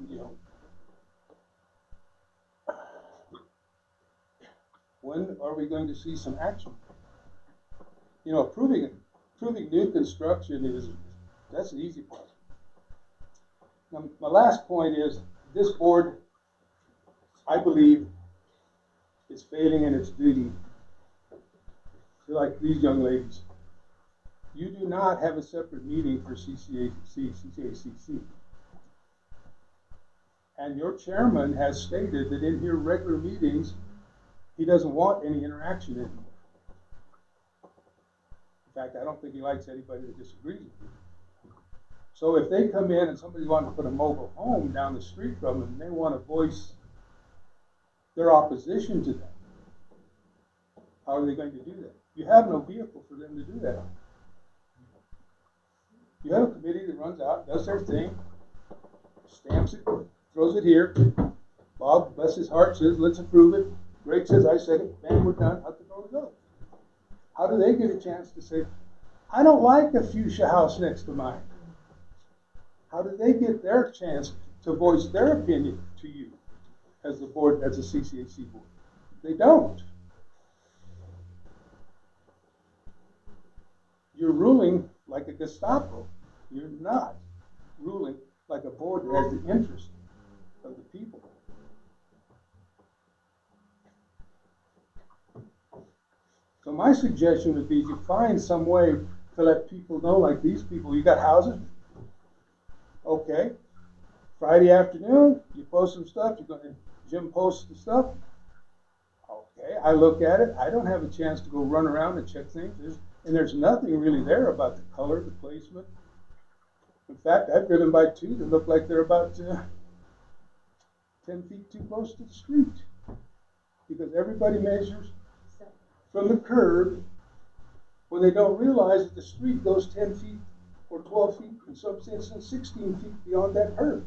you know, when are we going to see some action? You know, proving new construction that's the easy part. Now, my last point is this board, I believe, is failing in its duty. Like these young ladies, you do not have a separate meeting for CCACC. And your chairman has stated that in your regular meetings, he doesn't want any interaction in them. In fact, I don't think he likes anybody that disagrees with him. So if they come in and somebody wants to put a mobile home down the street from them, and they want to voice their opposition to that, how are they going to do that? You have no vehicle for them to do that. You have a committee that runs out, does their thing, stamps it, throws it here. Bob, bless his heart, says, let's approve it. Greg says, I said it. Bang, we're done. Out the door we go. How do they get a chance to say, I don't like the fuchsia house next to mine? How do they get their chance to voice their opinion to you as the board, as a CCAC board? They don't. You're ruling like a Gestapo. You're not ruling like a board that has the interest of the people. So my suggestion would be to find some way to let people know, like these people, you got houses? Okay. Friday afternoon, you post some stuff, Jim posts the stuff. Okay, I look at it. I don't have a chance to go run around and check things. There's nothing really there about the color, the placement. In fact, I've driven by two that look like they're about 10 feet too close to the street. Because everybody measures from the curb when they don't realize that the street goes 10 feet or 12 feet, in some instances 16 feet beyond that curb.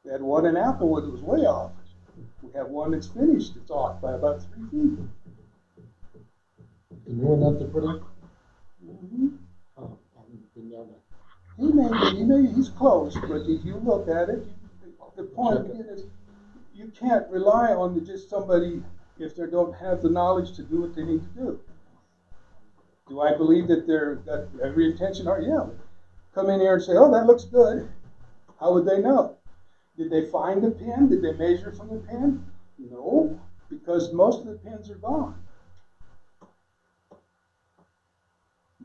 We had one in Applewood that was way off. We have one that's finished that's off by about 3 feet. The new one that they're putting? Mm-hmm. Oh, I haven't been down there. He's close, but if you look at it, the point is you can't rely on just somebody if they don't have the knowledge to do what they need to do. Do I believe that they're got every intention? Yeah. Come in here and say, oh, that looks good. How would they know? Did they find the pin? Did they measure from the pin? No, because most of the pins are gone.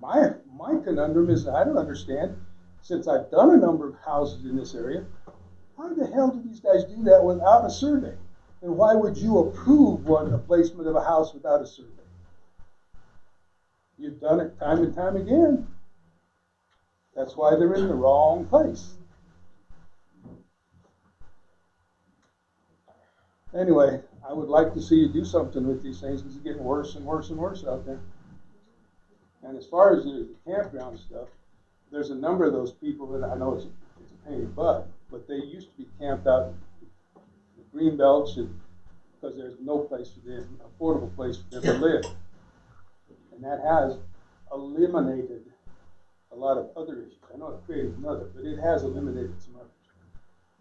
My conundrum is I don't understand, since I've done a number of houses in this area, how the hell do these guys do that without a survey? And why would you approve a placement of a house without a survey? You've done it time and time again. That's why they're in the wrong place. Anyway, I would like to see you do something with these things because it's getting worse and worse and worse out there. And as far as the campground stuff, there's a number of those people that I know it's a pain in the butt, but they used to be camped out in the green belts because there's no place for them, affordable place for them to live. And that has eliminated a lot of other issues. I know it created another, but it has eliminated some others.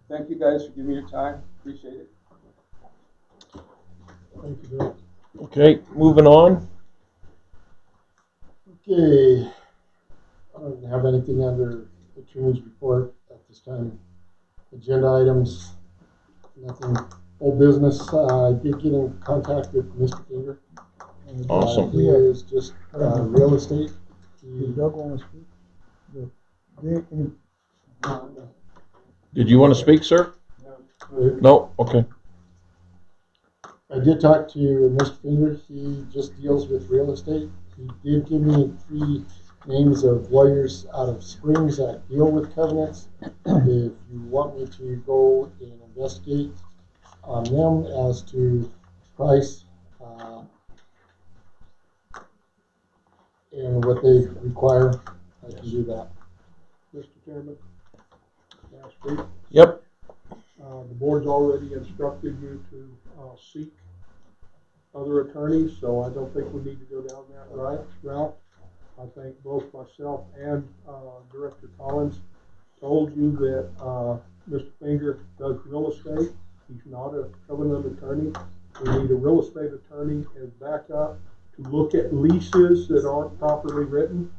Thank you guys for giving me your time. Appreciate it. Thank you, Bill. Okay, moving on. Okay, I don't have anything under the attorney's report at this time. Agenda items, nothing. Old business, I did get in contact with Mr. Finger. Awesome. He is just real estate. Did Doug want to speak? Did you want to speak, sir? No? Okay. I did talk to Mr. Finger. He just deals with real estate. He did give me 3 names of lawyers out of Springs that deal with covenants. If you want me to go and investigate on them as to price and what they require, I can do that. Mr. Chairman, may I speak? Yep. The board's already instructed you to seek other attorneys, so I don't think we need to go down that route. I think both myself and Director Collins told you that Mr. Finger does real estate. He's not a covenant attorney. We need a real estate attorney as backup to look at leases that aren't properly written.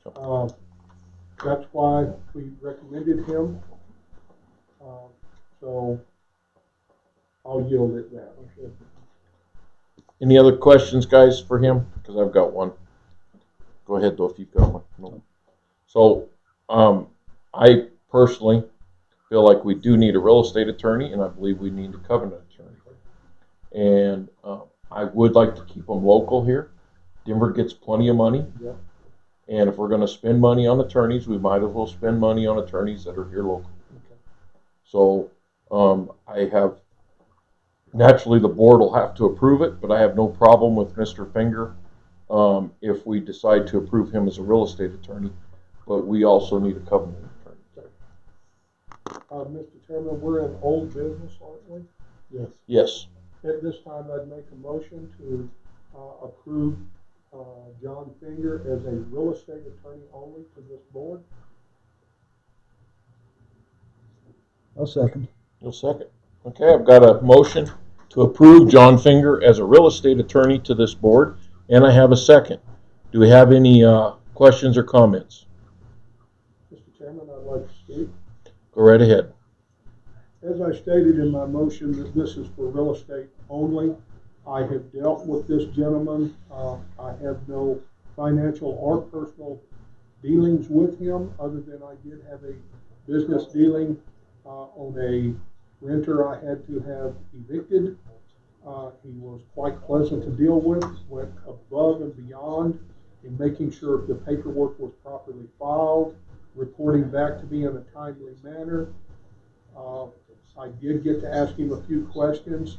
That's why we recommended him. So I'll yield at that. Okay. Any other questions, guys, for him? Because I've got one. Go ahead, though, if you've got one. No. So, I personally feel like we do need a real estate attorney, and I believe we need a covenant attorney. And I would like to keep them local here. Denver gets plenty of money. Yeah. And if we're going to spend money on attorneys, we might as well spend money on attorneys that are here local. Okay. So, I have, naturally the board will have to approve it, but I have no problem with Mr. Finger if we decide to approve him as a real estate attorney, but we also need a covenant attorney. Mr. Chairman, we're in old business, aren't we? Yes. Yes. At this time, I'd make a motion to approve John Finger as a real estate attorney only to this board. I'll second. You'll second. Okay, I've got a motion to approve John Finger as a real estate attorney to this board, and I have a second. Do we have any questions or comments? Mr. Chairman, I'd like to speak. Go right ahead. As I stated in my motion that this is for real estate only, I have dealt with this gentleman. I have no financial or personal dealings with him, other than I did have a business dealing on a renter I had to have evicted. He was quite pleasant to deal with, went above and beyond in making sure the paperwork was properly filed, reporting back to me in a timely manner. I did get to ask him a few questions.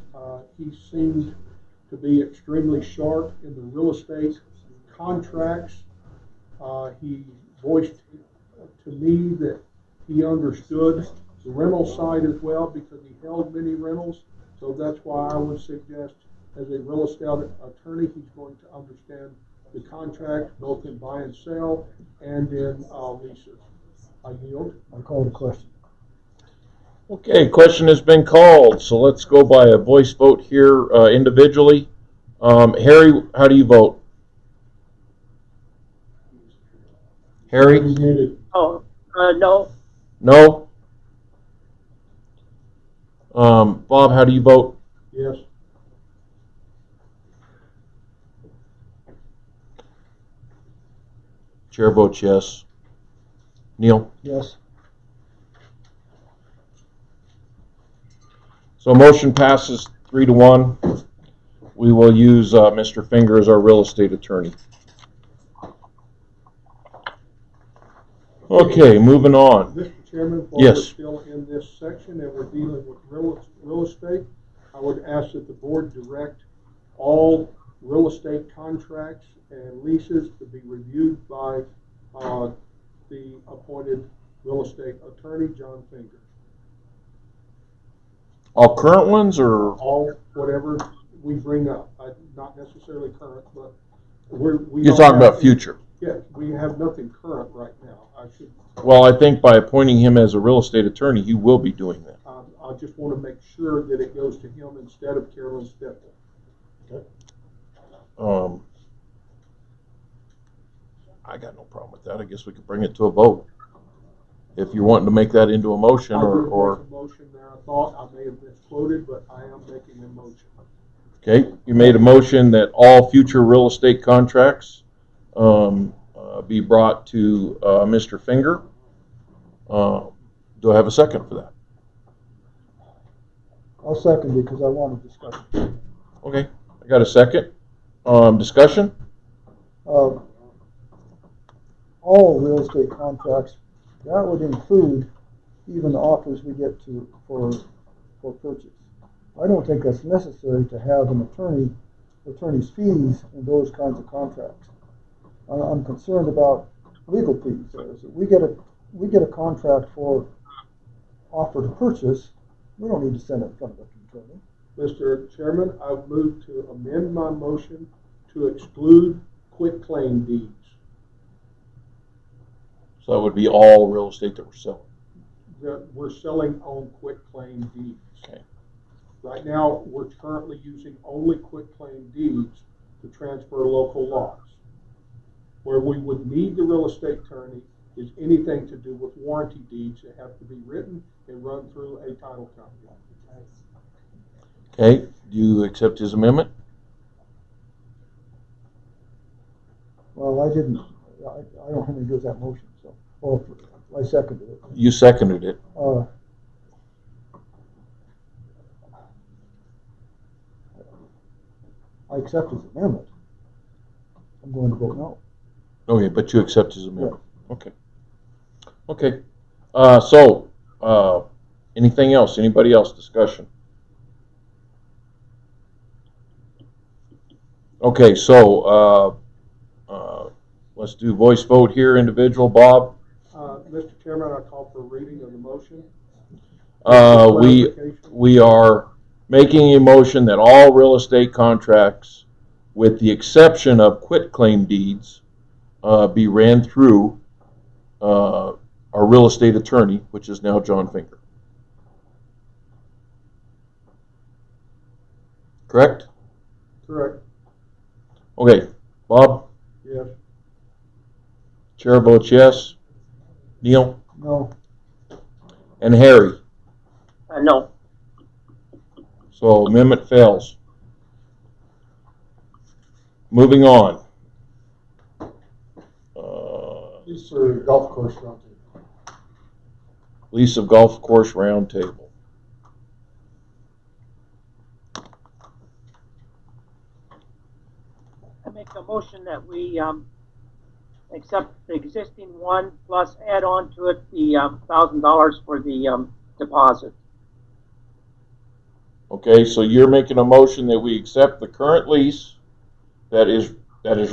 He seemed to be extremely sharp in the real estate contracts. He voiced to me that he understood the rental side as well because he held many rentals. So that's why I would suggest as a real estate attorney, he's going to understand the contract both in buy and sell and in leases. I yield. I call the question. Okay, question has been called, so let's go by a voice vote here individually. Harry, how do you vote? Harry? He's muted. Oh, no. No? Bob, how do you vote? Yes. Chair votes yes. Neil? Yes. So motion passes 3-1. We will use Mr. Finger as our real estate attorney. Okay, moving on. Mr. Chairman, while Yes. we're still in this section and we're dealing with real estate, I would ask that the board direct all real estate contracts and leases to be reviewed by the appointed real estate attorney, John Finger. All current ones or? All, whatever we bring up, not necessarily current, but we You're talking about future? Yes, we have nothing current right now. Well, I think by appointing him as a real estate attorney, he will be doing that. I just want to make sure that it goes to him instead of Carolyn Stepple. I got no problem with that. I guess we could bring it to a vote. If you're wanting to make that into a motion I did or make a motion there. I thought I may have misquoted, but I am making a motion. okay, you made a motion that all future real estate contracts be brought to Mr. Finger. Do I have a second for that? I'll second it because I want to discuss it. Okay, I got a second. Discussion? All real estate contracts, that would include even the offers we get for purchase. I don't think that's necessary to have an attorney's fees in those kinds of contracts. I'm concerned about legal fees. We get a contract for offer to purchase. We don't need to send it in front of an attorney. Mr. Chairman, I move to amend my motion to exclude quitclaim deeds. So that would be all real estate that we're selling. That we're selling on quitclaim deeds. Okay. Right now, we're currently using only quitclaim deeds to transfer local lots. Where we would need the real estate attorney is anything to do with warranty deeds that have to be written and run through a title company. Okay, do you accept his amendment? Well, I didn't. I don't have any to do with that motion. So, well, I seconded it. You seconded it. I accept his amendment. I'm going to vote no. Okay, but you accept his amendment. Yeah. Okay. Okay. Anything else? Anybody else? Discussion? Okay, so let's do voice vote here. Individual, Bob. Mr. Chairman, I call for a reading of the motion. We are making a motion that all real estate contracts, with the exception of quitclaim deeds, be ran through our real estate attorney, which is now John Finger. Correct? Correct. Okay, Bob? Yes. Chair votes yes. Neil? No. And Harry? No. So amendment fails. Moving on. These are golf course roundtable. Lease of golf course roundtable. I make a motion that we accept the existing one plus add on to it the $1,000 for the deposit. Okay, so you're making a motion that we accept the current lease that is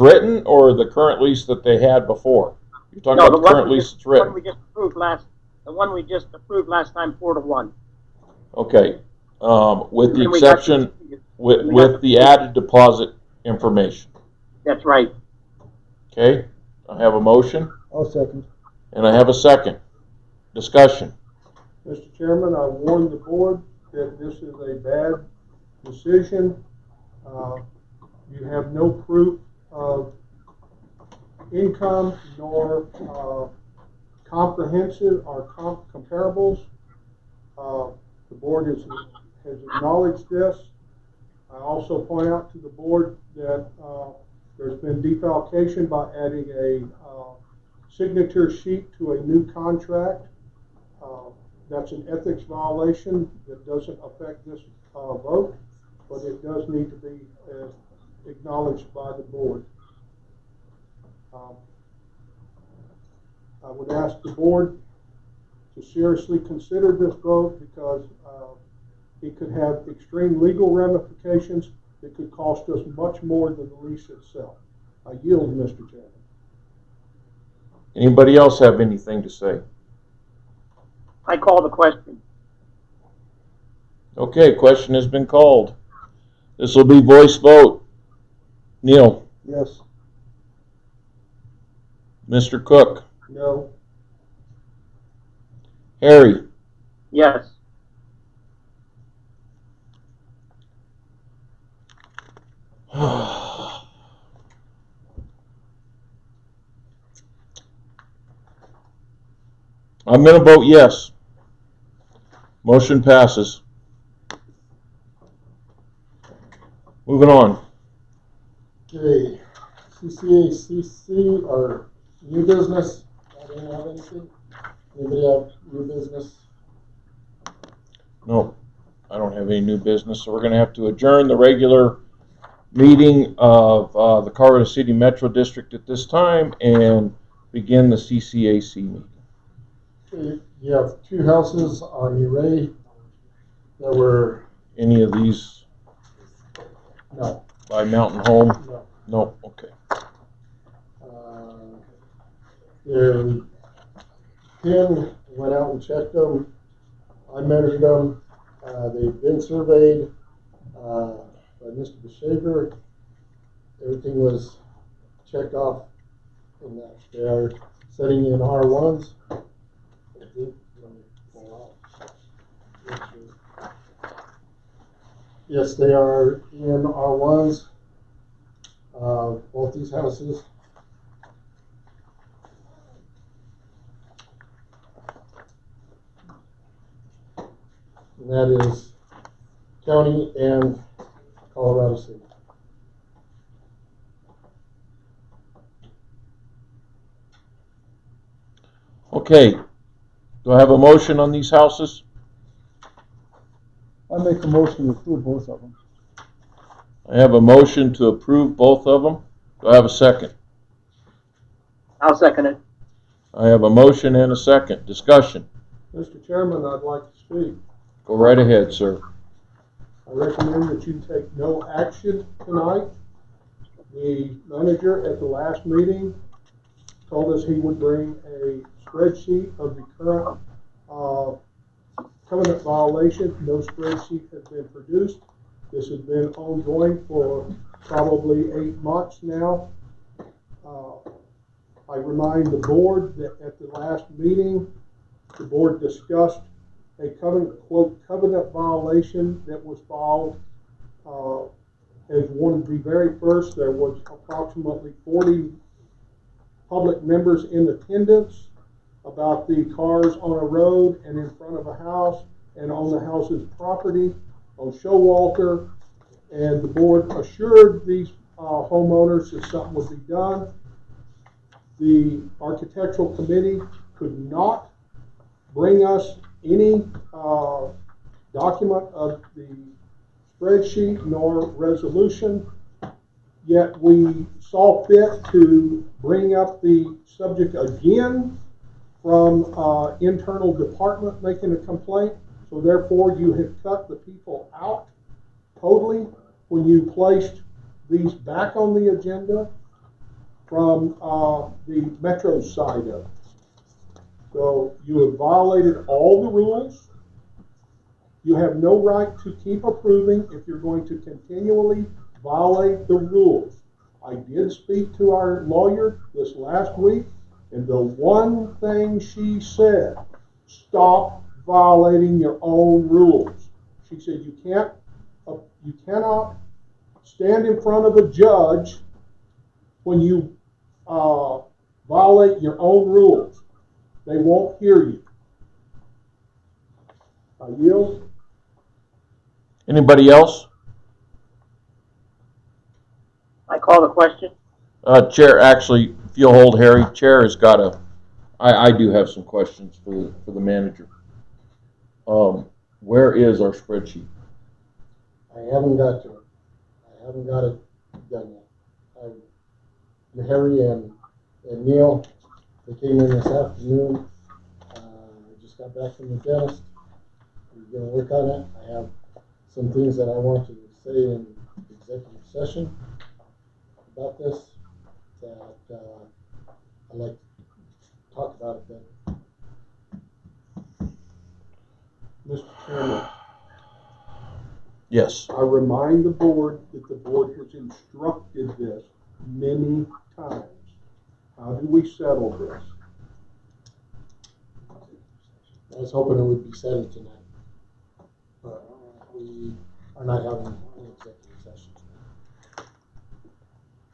written, or the current lease that they had before? You're talking about the current lease that's written. The one we just approved last time, 4-1. Okay, with the exception, with the added deposit information. That's right. Okay, I have a motion. I'll second. And I have a second. Discussion. Mr. Chairman, I warn the board that this is a bad decision. You have no proof of income nor comprehensive or comparables. The board has acknowledged this. I also point out to the board that there's been defalcation by adding a signature sheet to a new contract. That's an ethics violation that doesn't affect this vote, but it does need to be acknowledged by the board. I would ask the board to seriously consider this vote because it could have extreme legal ramifications that could cost us much more than the lease itself. I yield, Mr. Chairman. Anybody else have anything to say? I call the question. Okay, question has been called. This will be voice vote. Neil? Yes. Mr. Cook, No. Harry, Yes. I'm going to vote yes. Motion passes. Moving on. Okay, CCACC, or new business, I didn't have anything. Anybody have new business? No, I don't have any new business, so we're going to have to adjourn the regular meeting of the Colorado City Metro District at this time and begin the CCAC meeting. Okay, you have two houses on Uray that were, Any of these no, by Mountain Home? no. No, okay. Their pin went out and checked them. I measured them. They've been surveyed by Mr. Beshaver. Everything was checked off in that they are setting in R1s. Yes, they are in R1s. Both these houses. And that is county and Colorado City. Okay. Do I have a motion on these houses? I make a motion to approve both of them. I have a motion to approve both of them. Do I have a second? I'll second it. I have a motion and a second. Discussion. Mr. Chairman, I'd like to speak. Go right ahead, sir. I recommend that you take no action tonight. The manager at the last meeting told us he would bring a spreadsheet of the current covenant violation. No spreadsheet has been produced. This has been ongoing for probably 8 months now. I remind the board that at the last meeting, the board discussed a covenant, quote, covenant violation that was filed as one of the very first. There was approximately 40 public members in attendance about the cars on a road and in front of a house and on the house's property on Showalter. And the board assured these homeowners that something would be done. The architectural committee could not bring us any document of the spreadsheet nor resolution, yet we saw fit to bring up the subject again from internal department making a complaint. So therefore you have cut the people out totally when you placed these back on the agenda from the Metro side of it. So you have violated all the rules. You have no right to keep approving if you're going to continually violate the rules. I did speak to our lawyer this last week, and the one thing she said, stop violating your own rules. She said you cannot stand in front of a judge when you violate your own rules. They won't hear you. I yield. Anybody else? I call the question. Chair, actually, if you'll hold Harry, Chair has got a, I do have some questions for the manager. Where is our spreadsheet? I haven't got to it. I haven't got it done yet. Harry and Neil, they came in this afternoon. I just got back from the dentist. We're going to work on it. I have some things that I want to say in executive session about this that I'd like to talk about it then. Mr. Chairman. Yes. I remind the board that the board has instructed this many times. How do we settle this? I was hoping it would be settled tonight, but we are not having an executive session tonight.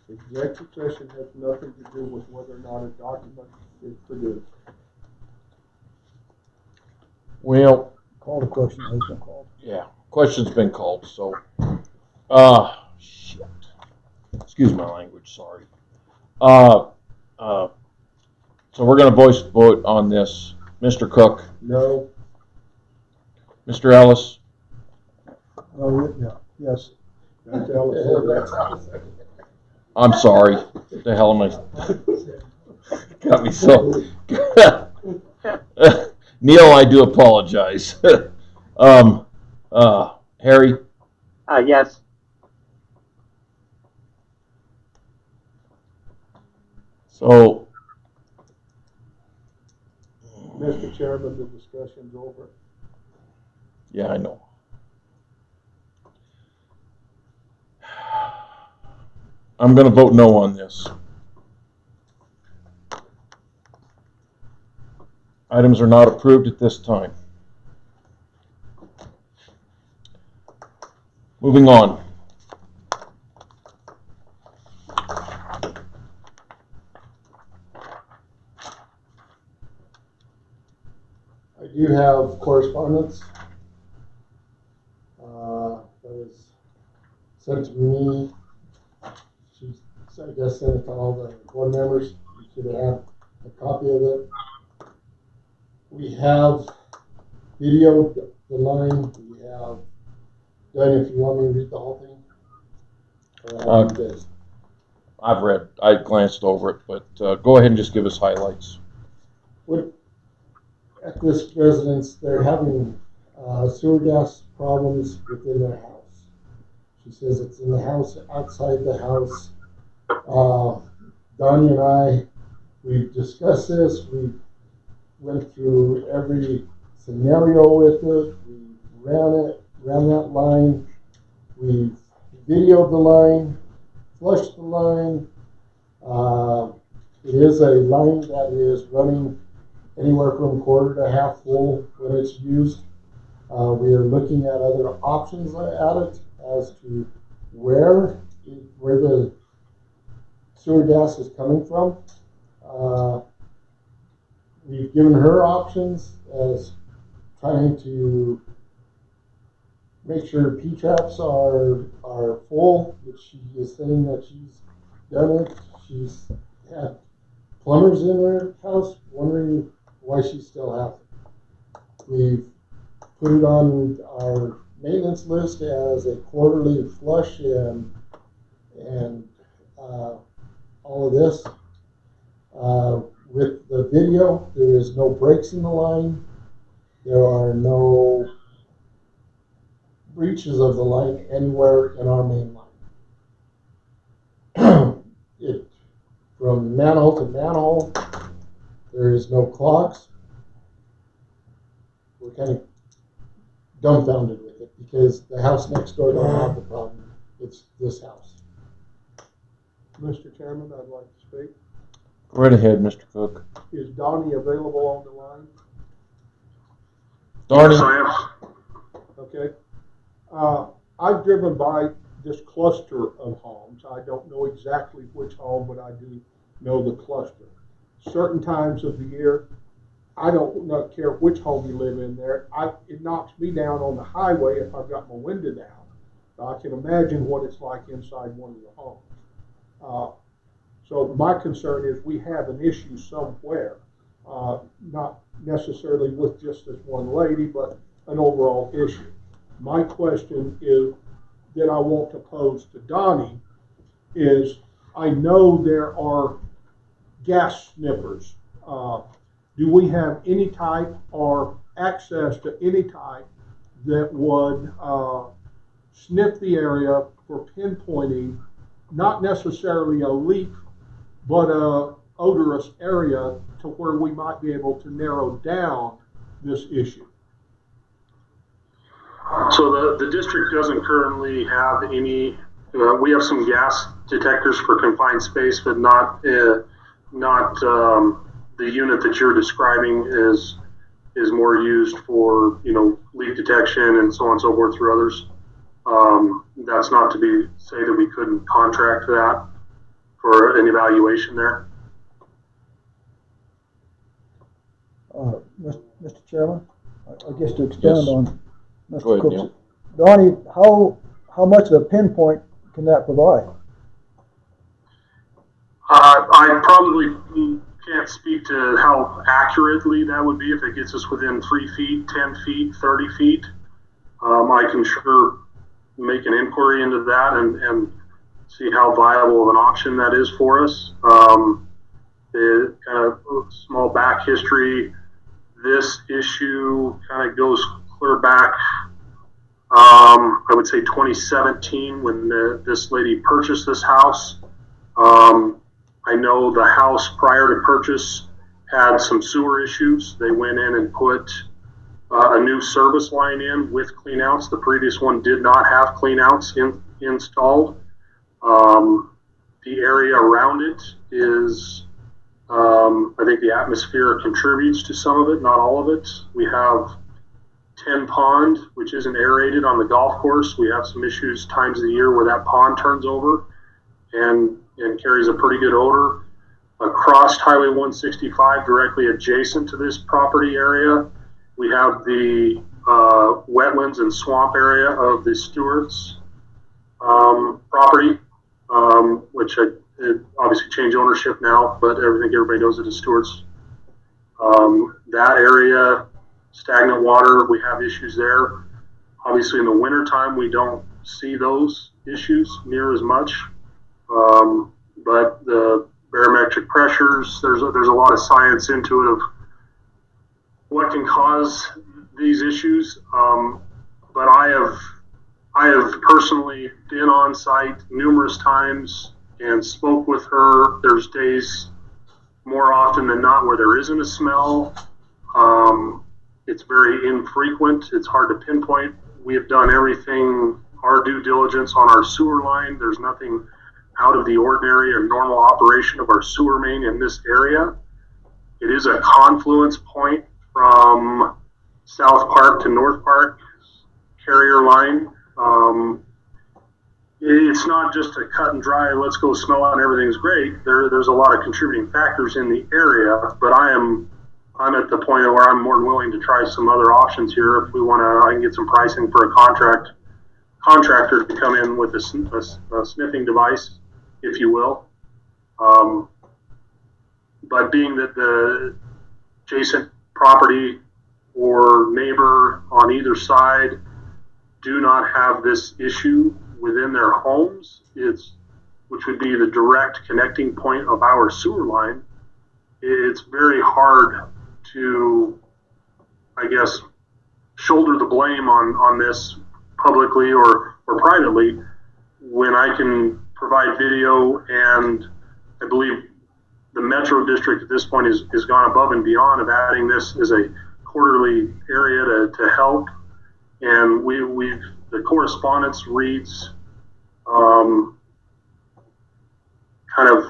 Executive session has nothing to do with whether or not a document is produced. Well, Call the question, has been called. yeah, question's been called, so, shit. Excuse my language, sorry. So we're gonna voice vote on this. Mr. Cook, No. Mr. Ellis, Oh, yeah, yes. That's Alice. I'm sorry. What the hell am I? Got me so. Neil, I do apologize. Harry, Yes. so, Mr. Chairman, the discussion's over. yeah, I know. I'm gonna vote no on this. Items are not approved at this time. Moving on. I do have correspondence that was sent to me. She, I guess, sent it to all the board members. You should have had a copy of it. We have videoed the line. We have done, if you want me to read the whole thing. I glanced over it, but go ahead and just give us highlights. At this residence, they're having sewer gas problems within their house. She says it's in the house, outside the house. Donnie and I, we've discussed this. We went through every scenario with it. We ran that line. We videoed the line, flushed the line. It is a line that is running anywhere from quarter to half full when it's used. We are looking at other options at it as to where the sewer gas is coming from. We've given her options as trying to make sure P-traps are full, which she is saying that she's done it. She's had plumbers in her house wondering why she still has it. We've put it on our maintenance list as a quarterly flush and all of this. With the video, there is no breaks in the line. There are no breaches of the line anywhere in our main line. From manhole to manhole, there is no clogs. We're kind of dumbfounded with it because the house next door don't have the problem. It's this house. Mr. Chairman, I'd like to speak. Go right ahead, Mr. Cook. Is Donnie available on the line? Donnie? Yes, I am. Okay. I've driven by this cluster of homes. I don't know exactly which home, but I do know the cluster. Certain times of the year, I don't not care which home you live in there. It knocks me down on the highway if I've got my window down. I can imagine what it's like inside one of the homes. So my concern is we have an issue somewhere, not necessarily with just this one lady, but an overall issue. My question is that I want to pose to Donnie is I know there are gas sniffers. Do we have any type or access to any type that would sniff the area for pinpointing not necessarily a leak, but a odorous area to where we might be able to narrow down this issue? So the district doesn't currently have any, we have some gas detectors for confined space, but not not the unit that you're describing is more used for, you know, leak detection and so on and so forth through others. That's not to be say that we couldn't contract that for an evaluation there. Mr. Chairman, I guess to expand Yes. on Mr. Go ahead, Cook's, Neil. Donnie, how much of a pinpoint can that provide? I probably can't speak to how accurately that would be if it gets us within 3 feet, 10 feet, 30 feet. I can sure make an inquiry into that and see how viable of an option that is for us. The kind of small back history, this issue kind of goes clear back, I would say 2017 when this lady purchased this house. I know the house prior to purchase had some sewer issues. They went in and put a new service line in with cleanouts. The previous one did not have cleanouts installed. The area around it is, I think the atmosphere contributes to some of it, not all of it. We have 10 Pond, which isn't aerated on the golf course. We have some issues times of the year where that pond turns over and carries a pretty good odor. Across Highway 165, directly adjacent to this property area, we have the wetlands and swamp area of the Stewart's property, which it obviously changed ownership now, but I think everybody knows it as Stewart's. That area, stagnant water, we have issues there. Obviously in the wintertime, we don't see those issues near as much. But the barometric pressures, there's a lot of science into it of what can cause these issues. But I have personally been on site numerous times and spoke with her. There's days more often than not where there isn't a smell. It's very infrequent. It's hard to pinpoint. We have done everything, our due diligence on our sewer line. There's nothing out of the ordinary or normal operation of our sewer main in this area. It is a confluence point from South Park to North Park carrier line. It's not just a cut and dry, let's go smell it and everything's great. There's a lot of contributing factors in the area, but I'm at the point where I'm more than willing to try some other options here. If we want to, I can get some pricing for a contractor to come in with a sniffing device, if you will. But being that the adjacent property or neighbor on either side do not have this issue within their homes, which would be the direct connecting point of our sewer line, it's very hard to, I guess, shoulder the blame on this publicly or privately when I can provide video, and I believe the Metro District at this point has gone above and beyond of adding this as a quarterly area to help. And the correspondence reads kind of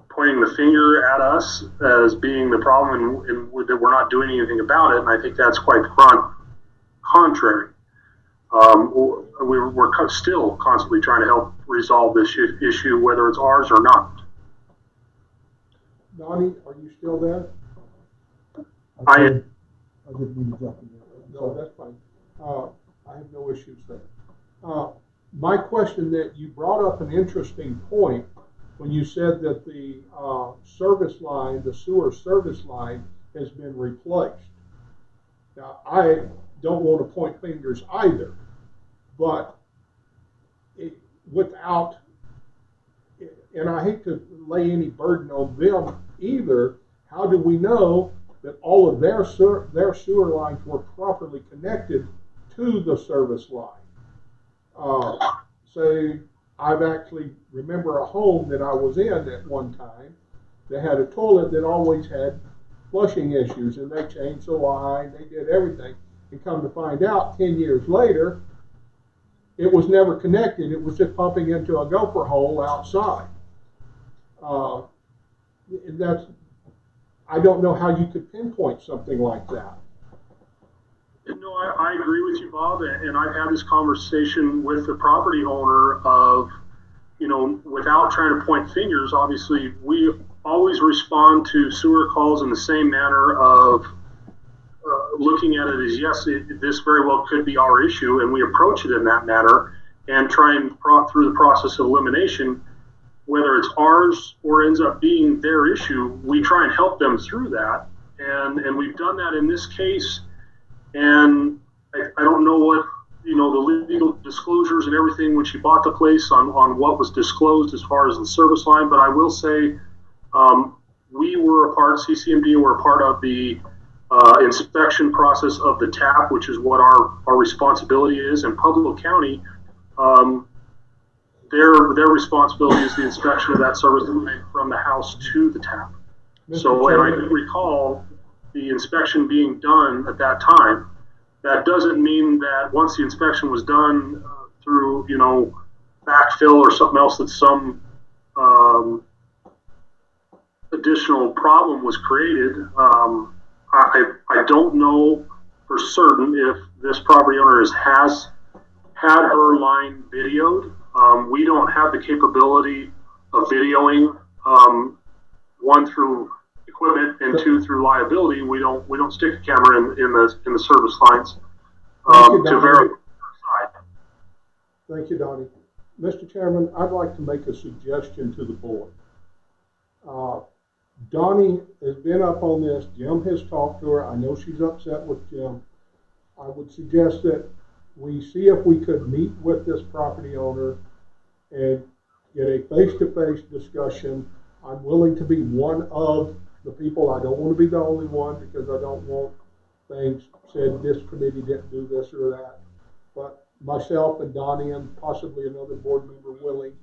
pointing the finger at us as being the problem and that we're not doing anything about it. And I think that's quite contrary. We're still constantly trying to help resolve this issue, whether it's ours or not. Donnie, are you still there? I didn't mean to jump in there. No, that's fine. I have no issues there. My question that you brought up an interesting point when you said that the service line, the sewer service line, has been replaced. Now, I don't want to point fingers either, but and I hate to lay any burden on them either, how do we know that all of their sewer lines were properly connected to the service line? Say, I've actually remember a home that I was in at one time that had a toilet that always had flushing issues, and they changed the line, they did everything, and come to find out 10 years later, it was never connected. It was just pumping into a gopher hole outside. that's, I don't know how you could pinpoint something like that. No, I agree with you, Bob, and I've had this conversation with the property owner of, without trying to point fingers, obviously, we always respond to sewer calls in the same manner of looking at it as, yes, this very well could be our issue, and we approach it in that manner and try and through the process of elimination, whether it's ours or ends up being their issue, we try and help them through that. And we've done that in this case. And I don't know what, the legal disclosures and everything when she bought the place on what was disclosed as far as the service line. But I will say, we were a part, CCMD were a part of the inspection process of the tap, which is what our responsibility is. In Pueblo County, their responsibility is the inspection of that service line from the house to the tap. So, and I do recall the inspection being done at that time. That doesn't mean that once the inspection was done through, backfill or something else, that some additional problem was created. I don't know for certain if this property owner has had her line videoed. We don't have the capability of videoing, one through equipment and two through liability. We don't stick a camera in the service lines to verify. Thank you, Donnie. Mr. Chairman, I'd like to make a suggestion to the board. Donnie has been up on this. Jim has talked to her. I know she's upset with Jim. I would suggest that we see if we could meet with this property owner and get a face-to-face discussion. I'm willing to be one of the people. I don't want to be the only one because I don't want things said this committee didn't do this or that. But myself and Donnie and possibly another board member willing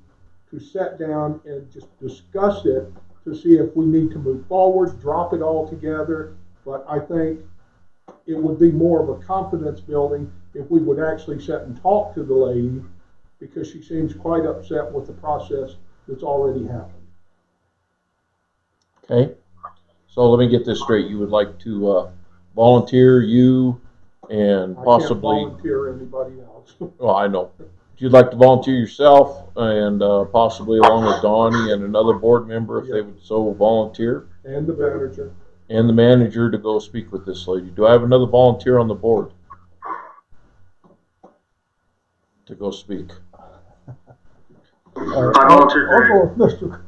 to sit down and just discuss it to see if we need to move forward, drop it all together. But I think it would be more of a confidence building if we would actually sit and talk to the lady, because she seems quite upset with the process that's already happened. Okay, so let me get this straight. You would like to volunteer you and possibly... I can't volunteer anybody else. Well, I know. You'd like to volunteer yourself and possibly along with Donnie and another board member if they would so volunteer. And the manager. And the manager to go speak with this lady. Do I have another volunteer on the board to go speak? I volunteer. I'll go with Mr.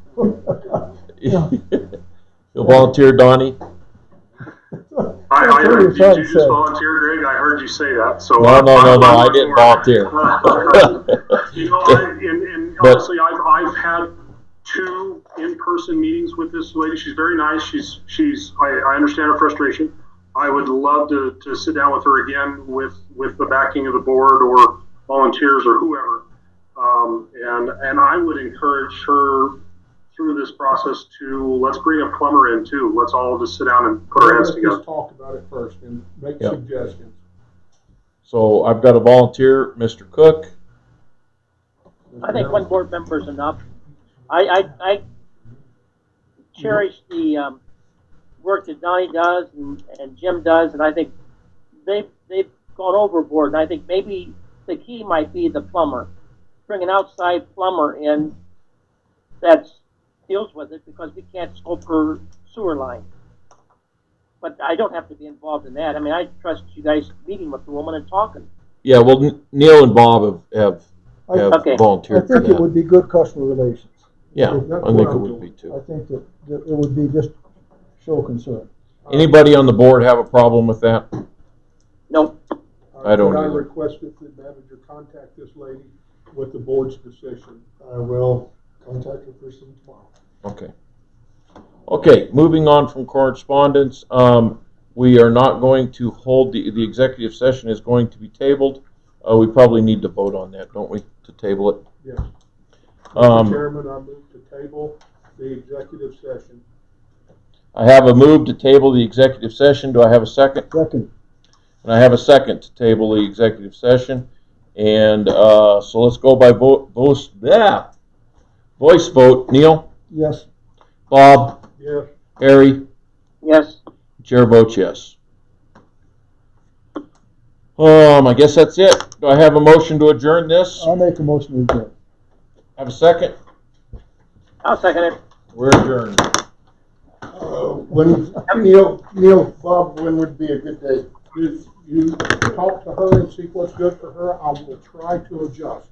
You'll volunteer, Donnie? I heard, did you just volunteer, Greg? I heard you say that. So no, I didn't volunteer. And honestly, I've had 2 in-person meetings with this lady. She's very nice. I understand her frustration. I would love to sit down with her again with the backing of the board or volunteers or whoever. And I would encourage her through this process to, let's bring a plumber in too. Let's all just sit down and put our heads together. Let's talk about it first and make suggestions. So I've got a volunteer, Mr. Cook. I think one board member is enough. I cherish the work that Donnie does and Jim does, and I think they've gone overboard. And I think maybe the key might be the plumber. Bring an outside plumber in that deals with it, because we can't scope her sewer line. But I don't have to be involved in that. I mean, I trust you guys meeting with the woman and talking. Yeah, well, Neil and Bob have volunteered for that. I think it would be good customer relations. Yeah, I think it would be too. I think that it would be just show concern. Anybody on the board have a problem with that? Nope. I don't I either. request that the manager contact this lady with the board's decision. I will contact her person tomorrow. Okay. Okay, moving on from correspondence. We are not going to hold the executive session is going to be tabled. We probably need to vote on that, don't we, to table it? Yes. Mr. Chairman, I move to table the executive session. I have a move to table the executive session. Do I have a second? Second. And I have a second to table the executive session. And so let's go by voice vote. Neil? Yes. Bob? Yes. Harry? Yes. Chair votes yes. I guess that's it. Do I have a motion to adjourn this? I'll make a motion to adjourn. Have a second? I'll second it. We're adjourned. When, Neil, Bob, when would be a good day? You talk to her and see what's good for her. I will try to adjust.